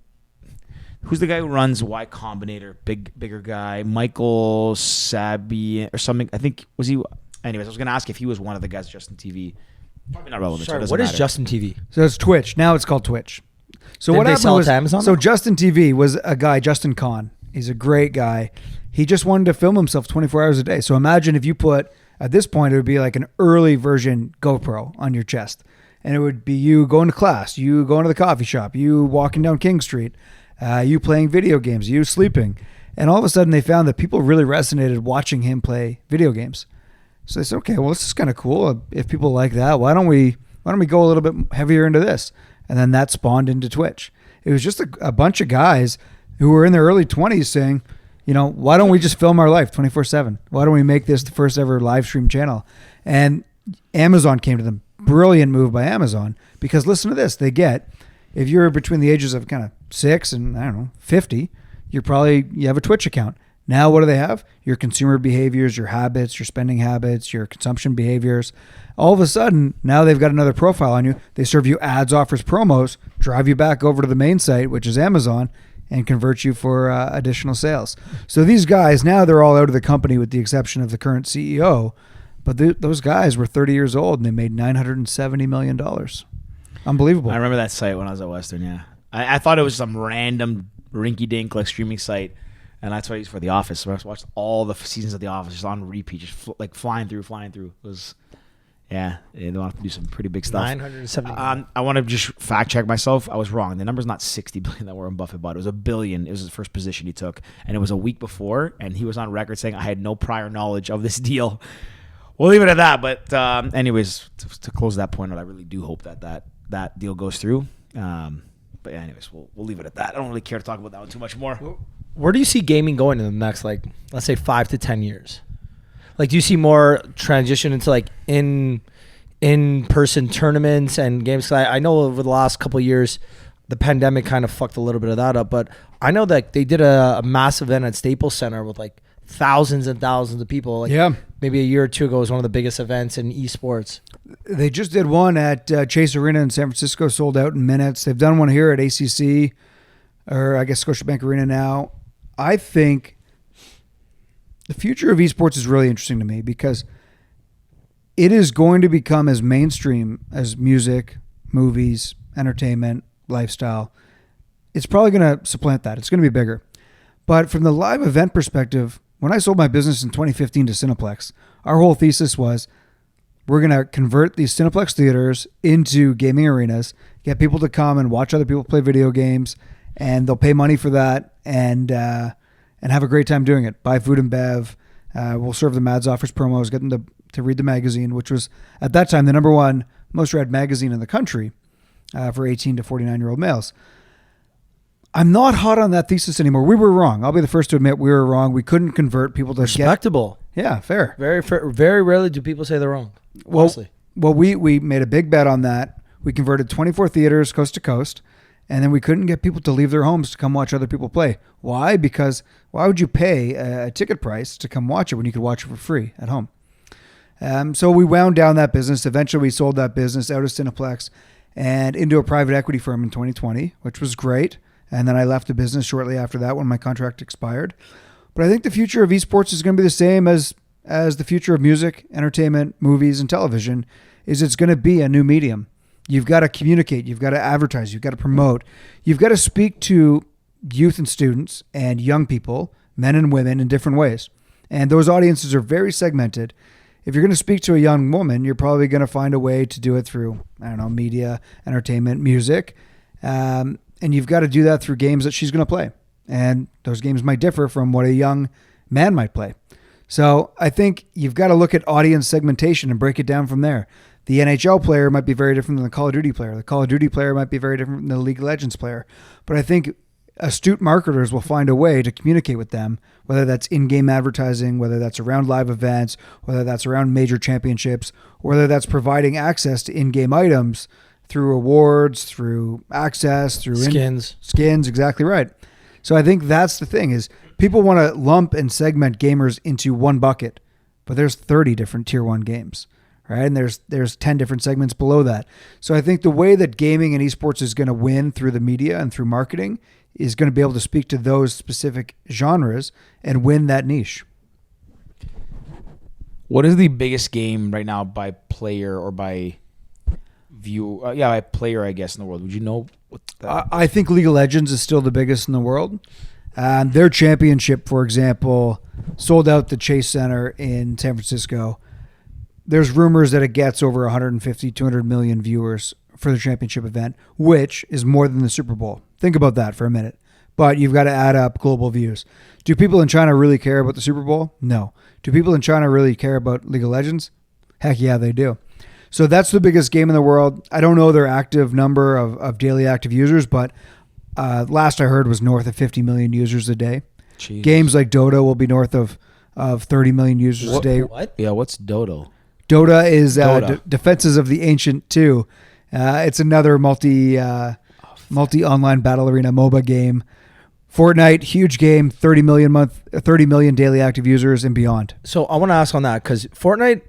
the guy who runs Y Combinator, bigger guy, Michael Sabi or something. I think was he. Anyways, I was gonna ask if he was one of the guys at Justin TV. Probably not relevant. Sorry, so what is matter. Justin TV? So it's Twitch. Now it's called Twitch. So Did what they happened sell it was, to Amazon so now? Justin TV was a guy, Justin Kahn. He's a great guy. He just wanted to film himself 24 hours a day. So imagine if you put, at this point, it would be like an early version GoPro on your chest. And it would be you going to class, you going to the coffee shop, you walking down King Street, you playing video games, you sleeping. And all of a sudden they found that people really resonated watching him play video games. So they said, okay, well, this is kind of cool. If people like that, why don't we go a little bit heavier into this? And then that spawned into Twitch. It was just a bunch of guys who were in their early 20s saying, you know, why don't we just film our life 24/7? Why don't we make this the first ever live stream channel? And Amazon came to them. Brilliant move by Amazon, because listen to this. They get, if you're between the ages of kind of 6 and, I don't know, 50, you have a Twitch account. Now what do they have? Your consumer behaviors, your habits, your spending habits, your consumption behaviors. All of a sudden, now they've got another profile on you. They serve you ads, offers, promos, drive you back over to the main site, which is Amazon, and convert you for additional sales. So these guys, now they're all out of the company with the exception of the current CEO. But those guys were 30 years old and they made $970 million. Unbelievable. I remember that site when I was at Western, yeah. I thought it was some random rinky-dink like streaming site, and that's what I used for The Office. So I watched all the seasons of The Office just on repeat, just like flying through. It was, yeah, they want to do some pretty big stuff. 970. I want to just fact check myself. I was wrong. The number's not 60 billion that Warren Buffett bought. It was $1 billion. It was his first position he took, and it was a week before, and he was on record saying, I had no prior knowledge of this deal. We'll leave it at that. But anyways, to close that point, I really do hope that deal goes through. But anyways, we'll leave it at that. I don't really care to talk about that one too much more. Where do you see gaming going in the next, like, let's say 5 to 10 years? Like, do you see more transition into like in-person tournaments and games? 'Cause I know over the last couple of years, the pandemic kind of fucked a little bit of that up. But I know that they did a massive event at Staples Center with like thousands and thousands of people. Like, yeah. Maybe a year or two ago, it was one of the biggest events in esports. They just did one at Chase Arena in San Francisco, sold out in minutes. They've done one here at ACC, or I guess Scotiabank Arena now. I think the future of esports is really interesting to me because it is going to become as mainstream as music, movies, entertainment, lifestyle. It's probably going to supplant that. It's going to be bigger. But from the live event perspective, when I sold my business in 2015 to Cineplex, our whole thesis was we're going to convert these Cineplex theaters into gaming arenas, get people to come and watch other people play video games, and they'll pay money for that and have a great time doing it. Buy food and bev. We'll serve them ads, offers, promos, get them to read the magazine, which was at that time the number one most read magazine in the country for 18 to 49-year-old males. I'm not hot on that thesis anymore. We were wrong. I'll be the first to admit we were wrong. We couldn't convert people to Respectable. Yeah, fair. Very rarely do people say they're wrong. Well, Honestly. well, we made a big bet on that. We converted 24 theaters coast to coast, and then we couldn't get people to leave their homes to come watch other people play. Why? Because why would you pay a ticket price to come watch it when you could watch it for free at home? So we wound down that business. Eventually, we sold that business out of Cineplex and into a private equity firm in 2020, which was great. And then I left the business shortly after that when my contract expired. But I think the future of esports is going to be the same as the future of music, entertainment, movies, and television. Is it's going to be a new medium. You've got to communicate. You've got to advertise. You've got to promote. You've got to speak to youth and students and young people, men and women, in different ways. And those audiences are very segmented. If you're going to speak to a young woman, you're probably going to find a way to do it through, media, entertainment, music. And you've got to do that through games that she's going to play. And those games might differ from what a young man might play. So I think you've got to look at audience segmentation and break it down from there. The NHL player might be very different than the Call of Duty player. The Call of Duty player might be very different than the League of Legends player. But I think astute marketers will find a way to communicate with them, whether that's in-game advertising, whether that's around live events, whether that's around major championships, or whether that's providing access to in-game items through awards, through access, through skins, exactly right. So I think that's the thing is people want to lump and segment gamers into one bucket, but there's 30 different tier 1 games, right? And there's 10 different segments below that. So I think the way that gaming and esports is going to win through the media and through marketing is going to be able to speak to those specific genres and win that niche. What is the biggest game right now by player or by view? By player, I guess, in the world. Would you know what that I think League of Legends is still the biggest in the world. Their championship, for example, sold out the Chase Center in San Francisco. There's rumors that it gets over 150, 200 million viewers for the championship event, which is more than the Super Bowl. Think about that for a minute. But you've got to add up global views. Do people in China really care about the Super Bowl? No. Do people in China really care about League of Legends? Heck yeah, they do. So that's the biggest game in the world. I don't know their active number of daily active users, but last I heard was north of 50 million users a day. Jesus. Games like Dota will be north of 30 million users a day. What? Yeah, what's Dodo? Dota is Dota. Defenses of the Ancient 2. It's another multi-online battle arena MOBA game. Fortnite, huge game, 30 million daily active users and beyond. So I want to ask on that because Fortnite,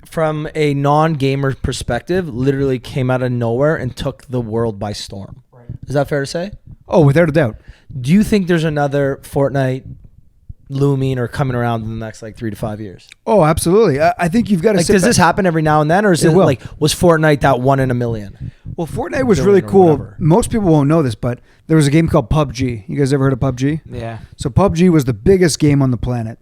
from a non-gamer perspective, literally came out of nowhere and took the world by storm. Right. Is that fair to say? Oh, without a doubt. Do you think there's another Fortnite looming or coming around in the next 3 to 5 years? Oh, absolutely. I think you've got to does this happen every now and then, or is it was Fortnite that 1 in a million? Well, Fortnite was really cool. Most people won't know this, but there was a game called PUBG. You guys ever heard of PUBG? Yeah. So PUBG was the biggest game on the planet.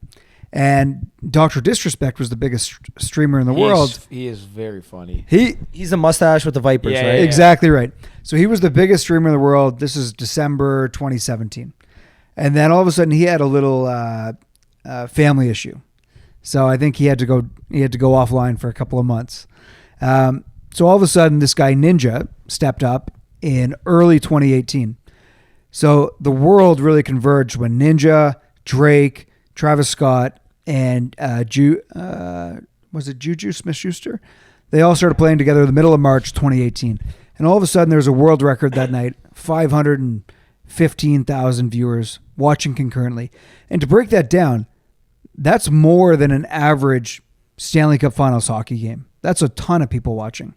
And Dr. Disrespect was the biggest streamer in the world. He is very funny. He's the mustache with the Vipers, right? Yeah. Exactly right. So he was the biggest streamer in the world. This is December 2017. And then all of a sudden he had a little family issue. So I think he had to go offline for a couple of months. So all of a sudden this guy Ninja stepped up in early 2018. So the world really converged when Ninja, Drake, Travis Scott, and Juju Smith-Schuster? They all started playing together in the middle of March 2018. And all of a sudden there was a world record that night, 515,000 viewers watching concurrently. And to break that down, that's more than an average Stanley Cup Finals hockey game. That's a ton of people watching.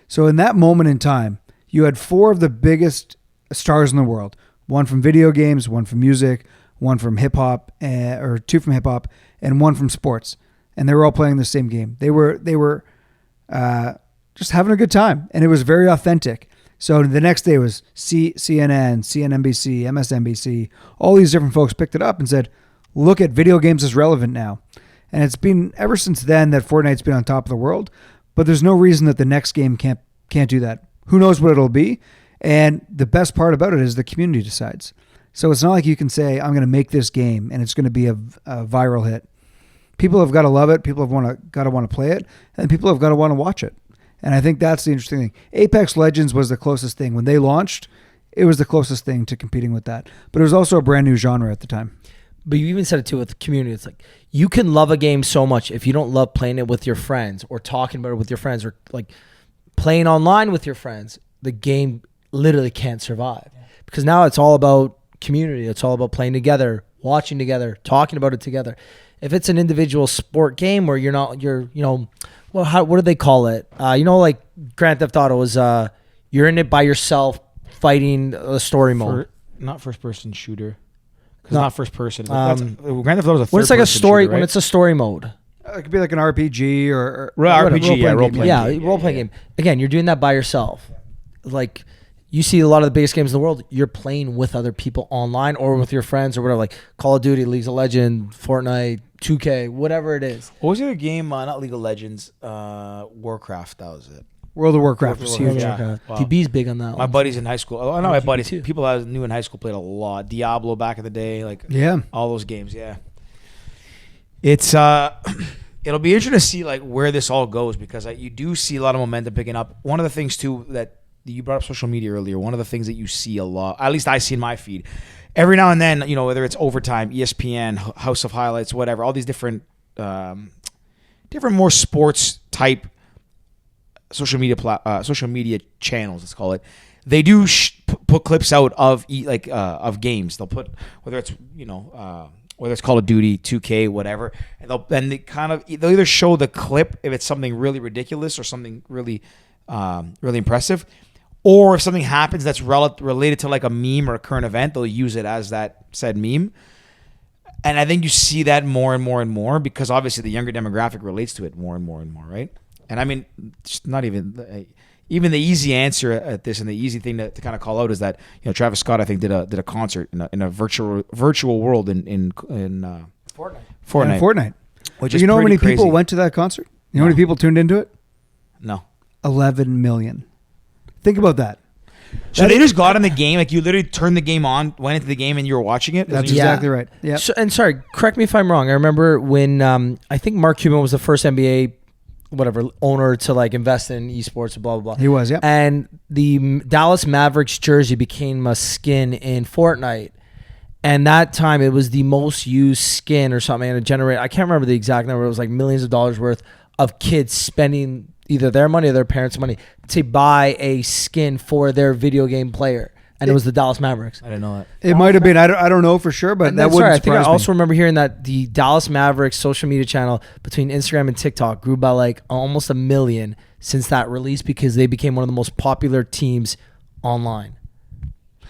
So in that moment in time, you had 4 of the biggest stars in the world, one from video games, one from music, one from hip-hop, or 2 from hip-hop, and 1 from sports. And they were all playing the same game. They were just having a good time, and it was very authentic. So the next day was CNN, CNBC, MSNBC. All these different folks picked it up and said, look at video games as relevant now. And it's been ever since then that Fortnite's been on top of the world, but there's no reason that the next game can't do that. Who knows what it'll be? And the best part about it is the community decides. So it's not like you can say, I'm going to make this game and it's going to be a viral hit. People have got to love it. People have got to want to play it, and people have got to want to watch it. And I think that's the interesting thing. Apex Legends was the closest thing. When they launched, it was the closest thing to competing with that. But it was also a brand new genre at the time. but you even said it too with the community. It's like you can love a game so much if you don't love playing it with your friends or talking about it with your friends or like playing online with your friends. The game literally can't survive because now it's all about community. It's all about playing together, watching together, talking about it together. If it's an individual sport game where what do they call it? Like Grand Theft Auto is you're in it by yourself fighting a story mode. Not first person shooter. Because not first person. Grand Theft Auto is a third when it's like a story, shooter, right? when it's a story mode. It could be like an RPG or RPG, role-playing game. Role-playing game. Again, you're doing that by yourself. Like, you see a lot of the biggest games in the world, you're playing with other people online or with your friends or whatever, like Call of Duty, League of Legends, Fortnite, 2K, whatever it is. What was the other game? Not League of Legends, Warcraft, that was it. World of Warcraft was huge. Yeah. Wow. DB's big on that My one. buddies in high school. I know my buddies. too. People I knew in high school played a lot. Diablo back in the day, like all those games. Yeah, it's it'll be interesting to see like where this all goes because you do see a lot of momentum picking up. One of the things too that you brought up social media earlier. One of the things that you see a lot, at least I see in my feed, every now and then, whether it's Overtime, ESPN, House of Highlights, whatever, all these different more sports type social media channels, let's call it. They do put clips out of games. They'll put whether it's Call of Duty, 2K, whatever, and they'll either show the clip if it's something really ridiculous or something really really impressive, or if something happens that's related to like a meme or a current event, they'll use it as that said meme. And I think you see that more and more and more because obviously the younger demographic relates to it more and more and more, right? And I mean, just not even the easy answer at this and the easy thing to kind of call out is that Travis Scott I think did a concert in a virtual world in Fortnite. Fortnite. Which is how many crazy. people went to that concert? You know how many people tuned into it? No. 11 million. Think about that. So they just got in the game, like you literally turned the game on, went into the game, and you were watching it. That's exactly right. Yeah. So, and sorry, correct me if I'm wrong. I remember when I think Mark Cuban was the first NBA owner to like invest in esports, blah blah blah. He was, yeah. And the Dallas Mavericks jersey became a skin in Fortnite. And that time it was the most used skin or something, and it generated, I can't remember the exact number. It was like millions of dollars worth of kids spending either their money or their parents' money to buy a skin for their video game player. And it was the Dallas Mavericks. I didn't know that. It might have been. I don't know for sure, but that wouldn't I think I surprise me. also remember hearing that the Dallas Mavericks social media channel between Instagram and TikTok grew by like almost 1 million since that release because they became one of the most popular teams online.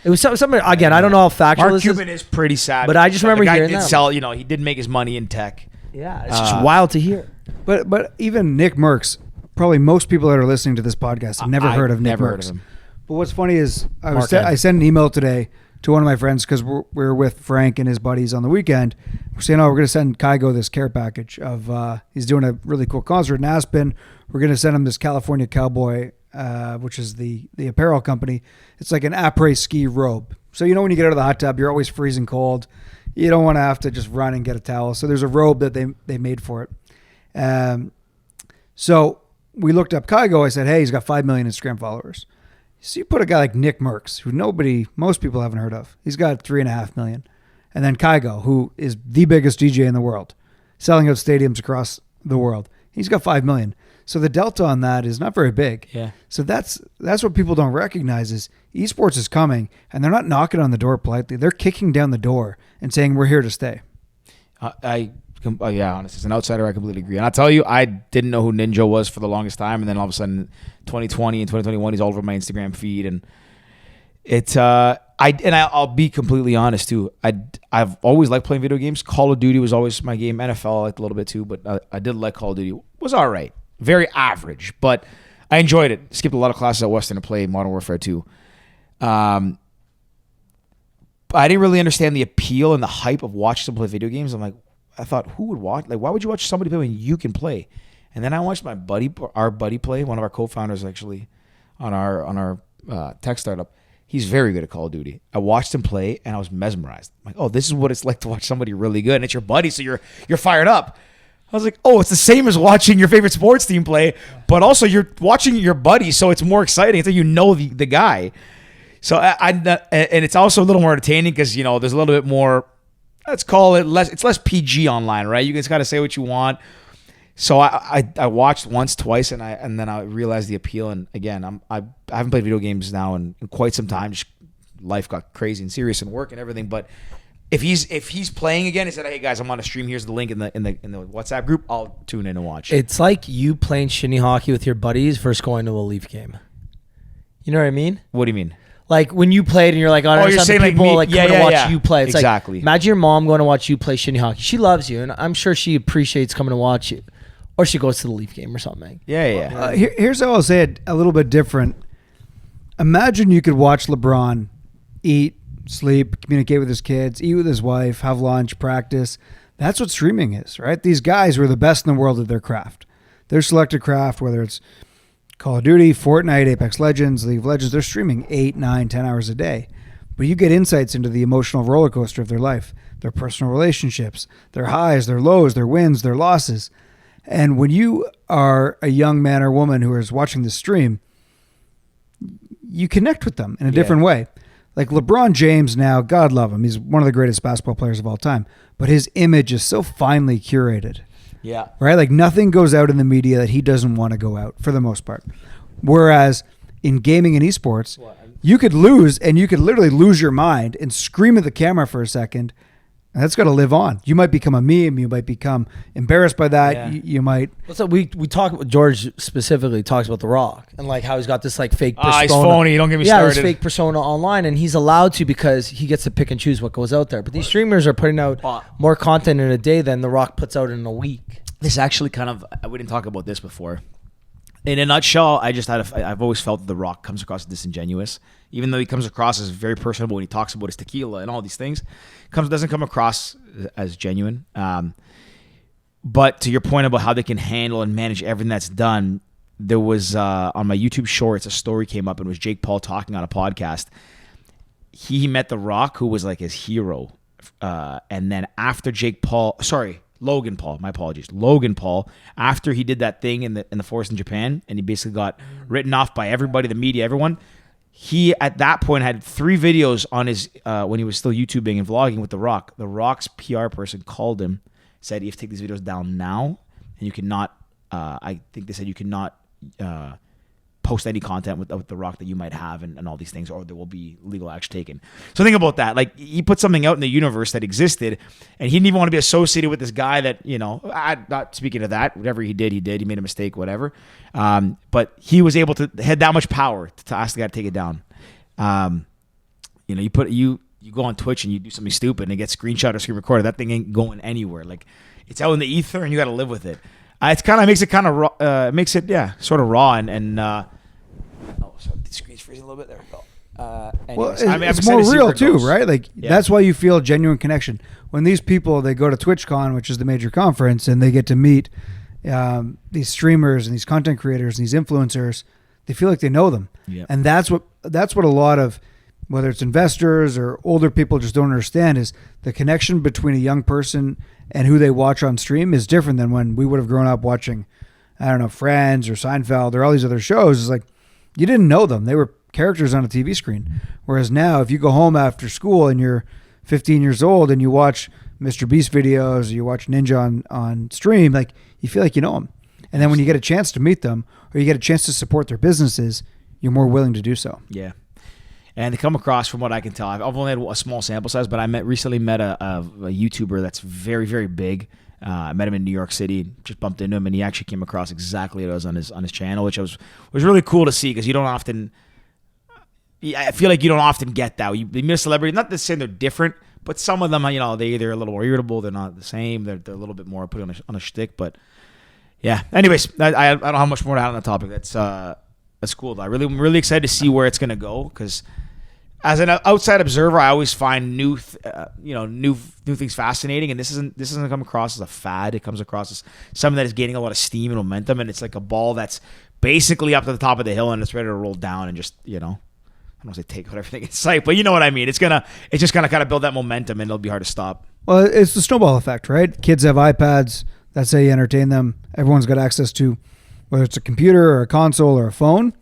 It was something, again, I don't know how factual Mark this Cuban is. is pretty sad. But I just remember the guy hearing did that. sell, he did make his money in tech. Yeah, it's just wild to hear. But even Nick Merckx, probably most people that are listening to this podcast have never heard of Nick never heard Merckx. of him. But what's funny is I Markhead. sent an email today to one of my friends because we're with Frank and his buddies on the weekend. We're saying, we're going to send Kygo this care package of he's doing a really cool concert in Aspen. We're going to send him this California Cowboy, which is the apparel company. It's like an après ski robe. So when you get out of the hot tub, you're always freezing cold. You don't want to have to just run and get a towel. So there's a robe that they made for it. So we looked up Kygo. I said, hey, he's got 5 million Instagram followers. So you put a guy like Nick Merckx, who most people haven't heard of. He's got 3.5 million. And then Kygo, who is the biggest DJ in the world, selling out stadiums across the world. He's got 5 million. So the delta on that is not very big. Yeah. So that's what people don't recognize is esports is coming, and they're not knocking on the door politely. They're kicking down the door and saying, we're here to stay. Honestly, as an outsider, I completely agree. And I'll tell you, I didn't know who Ninja was for the longest time, and then all of a sudden, 2020 and 2021, he's all over my Instagram feed, and it's I'll be completely honest too. I've always liked playing video games. Call of Duty was always my game. NFL I liked a little bit too, but I did like Call of Duty. It was all right, very average, but I enjoyed it. Skipped a lot of classes at Western to play Modern Warfare 2. I didn't really understand the appeal and the hype of watching someone play video games. I thought, who would watch? Like, why would you watch somebody play when you can play? And then I watched our buddy play. One of our co-founders actually on our tech startup. He's very good at Call of Duty. I watched him play and I was mesmerized. I'm like, oh, this is what it's like to watch somebody really good, and it's your buddy, so you're fired up. I was like, oh, it's the same as watching your favorite sports team play, but also you're watching your buddy, so it's more exciting until you know the guy. So and it's also a little more entertaining because there's a little bit more let's call it less. It's less PG online, right? You just got to say what you want. So I watched once, twice, and then I realized the appeal. And again, I haven't played video games now in quite some time. Just life got crazy and serious and work and everything. But if he's playing again, he said, "Hey guys, I'm on a stream. Here's the link in the WhatsApp group. I'll tune in and watch." It's like you playing shinny hockey with your buddies versus going to a Leaf game. You know what I mean? What do you mean? Like when you played and you're like, you're saying like people me- like yeah, coming to yeah, watch yeah. you play. It's Exactly. like imagine your mom going to watch you play shinny hockey. She loves you, and I'm sure she appreciates coming to watch you. Or she goes to the Leaf game or something. Yeah. Here's how I'll say it a little bit different. Imagine you could watch LeBron eat, sleep, communicate with his kids, eat with his wife, have lunch, practice. That's what streaming is, right? These guys were the best in the world at their craft. Their selected craft, whether it's Call of Duty, Fortnite, Apex Legends, League of Legends, they're streaming 8, 9, 10 hours a day. But you get insights into the emotional roller coaster of their life, their personal relationships, their highs, their lows, their wins, their losses. And when you are a young man or woman who is watching the stream, you connect with them in a different way. Like LeBron James now, God love him, he's one of the greatest basketball players of all time, but his image is so finely curated. Yeah. Right? Like nothing goes out in the media that he doesn't want to go out for the most part. Whereas in gaming and esports, you could lose and you could literally lose your mind and scream at the camera for a second. And that's got to live on. You might become a meme. You might become embarrassed by that. Yeah. You might. So we talk. George specifically talks about The Rock and like how he's got this like fake persona. He's phony. Don't get me started. Yeah, this fake persona online, and he's allowed to because he gets to pick and choose what goes out there. But these streamers are putting out more content in a day than The Rock puts out in a week. This actually kind of, we didn't talk about this before. In a nutshell, I've always felt that The Rock comes across as disingenuous, even though he comes across as very personable when he talks about his tequila and all these things. Doesn't come across as genuine. But to your point about how they can handle and manage everything that's done, there was on my YouTube Shorts a story came up and it was Jake Paul talking on a podcast. He met The Rock, who was like his hero, and then after Logan Paul, my apologies. Logan Paul, after he did that thing in the forest in Japan, and he basically got written off by everybody, the media, everyone. He at that point had 3 videos on his when he was still YouTubing and vlogging with The Rock. The Rock's PR person called him, said you have to take these videos down now, and you cannot. I think they said you cannot post any content with The Rock that you might have and all these things, or there will be legal action taken. So think about that. Like he put something out in the universe that existed, and he didn't even want to be associated with this guy that, not speaking of that, whatever he did. He made a mistake, whatever. But he was able to, had that much power to ask the guy to take it down. You go on Twitch and you do something stupid and it gets screenshot or screen recorded. That thing ain't going anywhere. Like it's out in the ether and you got to live with it. Makes it sort of raw and sorry, the screen's freezing a little bit. There we go. It's more real too, right? Like that's why you feel genuine connection when these people they go to TwitchCon, which is the major conference, and they get to meet these streamers and these content creators and these influencers. They feel like they know them, and that's what a lot of whether it's investors or older people just don't understand is the connection between a young person and who they watch on stream is different than when we would have grown up watching, I don't know, Friends or Seinfeld or all these other shows. It's like you didn't know them. They were characters on a TV screen. Whereas now, if you go home after school and you're 15 years old and you watch Mr. Beast videos or you watch Ninja on stream, like you feel like you know them. And then when you get a chance to meet them or you get a chance to support their businesses, you're more willing to do so. Yeah. And they come across, from what I can tell, I've only had a small sample size, but I recently met a YouTuber that's very, very big. I met him in New York City, just bumped into him, and he actually came across exactly what it was on his channel, which was really cool to see because you don't often. I feel like you don't often get that. You meet a celebrity, not to say they're different, but some of them, they either a little more irritable, they're not the same, they're a little bit more put on a shtick. But yeah. Anyways, I don't have much more to add on the topic. That's cool though. I'm really excited to see where it's gonna go because as an outside observer, I always find new things fascinating, and this doesn't come across as a fad. It comes across as something that is gaining a lot of steam and momentum, and it's like a ball that's basically up to the top of the hill and it's ready to roll down and just I don't want to say take out everything in sight, but you know what I mean. It's just gonna kind of build that momentum, and it'll be hard to stop. Well, it's the snowball effect, right? Kids have iPads. That's how you entertain them. Everyone's got access to whether it's a computer or a console or a phone.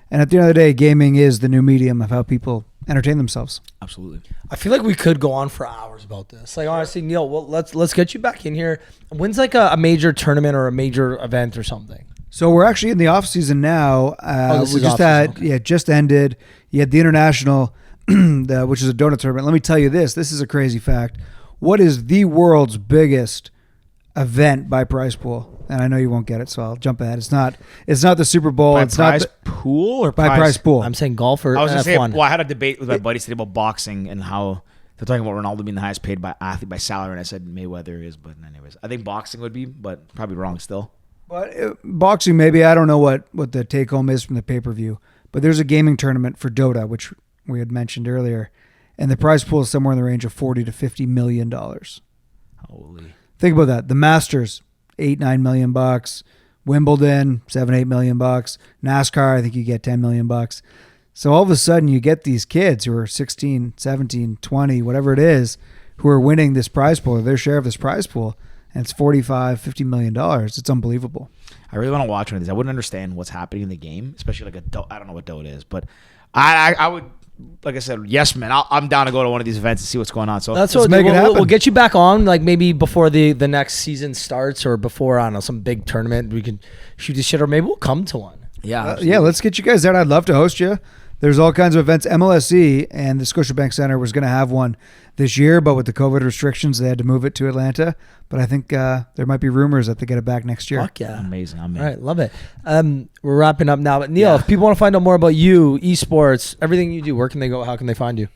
And at the end of the day, gaming is the new medium of how people entertain themselves. Absolutely. I feel like we could go on for hours about this. Like honestly, Neil, well, let's get you back in here. When's like a major tournament or a major event or something? So we're actually in the off season now. This We is just off-season, had just ended. You had the international, which is a donut tournament. Let me tell you this. This is a crazy fact. What is the world's biggest event by prize pool? And I know you won't get it, so I'll jump ahead. It's not the Super Bowl. By It's prize not pool or by prize pool. I'm saying golf or I was going to say, F1. well, I had a debate with my buddies today about boxing and how they're talking about Ronaldo being the highest paid by athlete by salary, and I said Mayweather is, but anyways, I think boxing would be, but probably wrong still. But boxing, maybe. I don't know what the take home is from the pay-per-view. But there's a gaming tournament for Dota, which we had mentioned earlier, and the prize pool is somewhere in the range of $40 to $50 million. Holy. Think about that. The Masters, $8-9 million. Wimbledon, $7-8 million. NASCAR, I think you get $10 million. So all of a sudden, you get these kids who are 16, 17, 20, whatever it is, who are winning this prize pool, or their share of this prize pool, and it's $45-50 million. It's unbelievable. I really want to watch one of these. I wouldn't understand what's happening in the game, especially like I don't know what Dota is, but I would, like I said, yes, man. I'm down to go to one of these events and see what's going on. So That's Let's what make it happen. we'll get you back on, like maybe before the next season starts or before, I don't know, some big tournament. We can shoot this shit, or maybe we'll come to one. Yeah, let's get you guys out. I'd love to host you. There's all kinds of events. MLSE and the Scotiabank Center was going to have one this year, but with the COVID restrictions, they had to move it to Atlanta. But I think there might be rumors that they get it back next year. Fuck yeah. amazing. I'm in. All right, love it. We're wrapping up now, but Neil, Yeah. if people want to find out more about you, esports, everything you do, where can they go? How can they find you?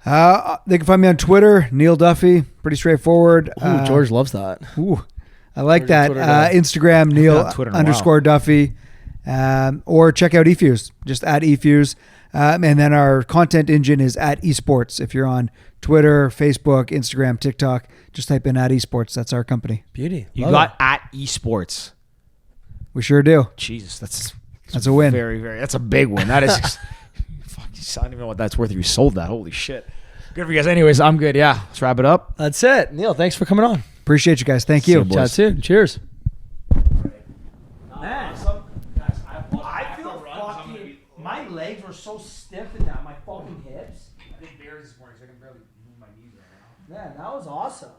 They can find me on Twitter, Neil Duffy. Pretty straightforward. Ooh, George loves that. Ooh, I like George's that. Twitter guy. Instagram, Neil on Twitter in a _ Duffy. Or check out eFuse, just at eFuse. And then our content engine is at esports. If you're on Twitter, Facebook, Instagram, TikTok, just type in at esports. That's our company. Beauty. You Love got at esports. We sure do. Jesus, That's a win. Very, very. That's a big one. That is. Fuck, I don't even know what that's worth if you sold that. Holy shit. Good for you guys. Anyways, I'm good. Yeah, let's wrap it up. That's it. Neil, thanks for coming on. Appreciate you guys. Thank See you. you, boys. Chat soon. Cheers. Man, I feel fucking. My legs were so stiff in that. My fucking hips. I think beer this morning, so I can barely move my knees right now. Man, that was awesome.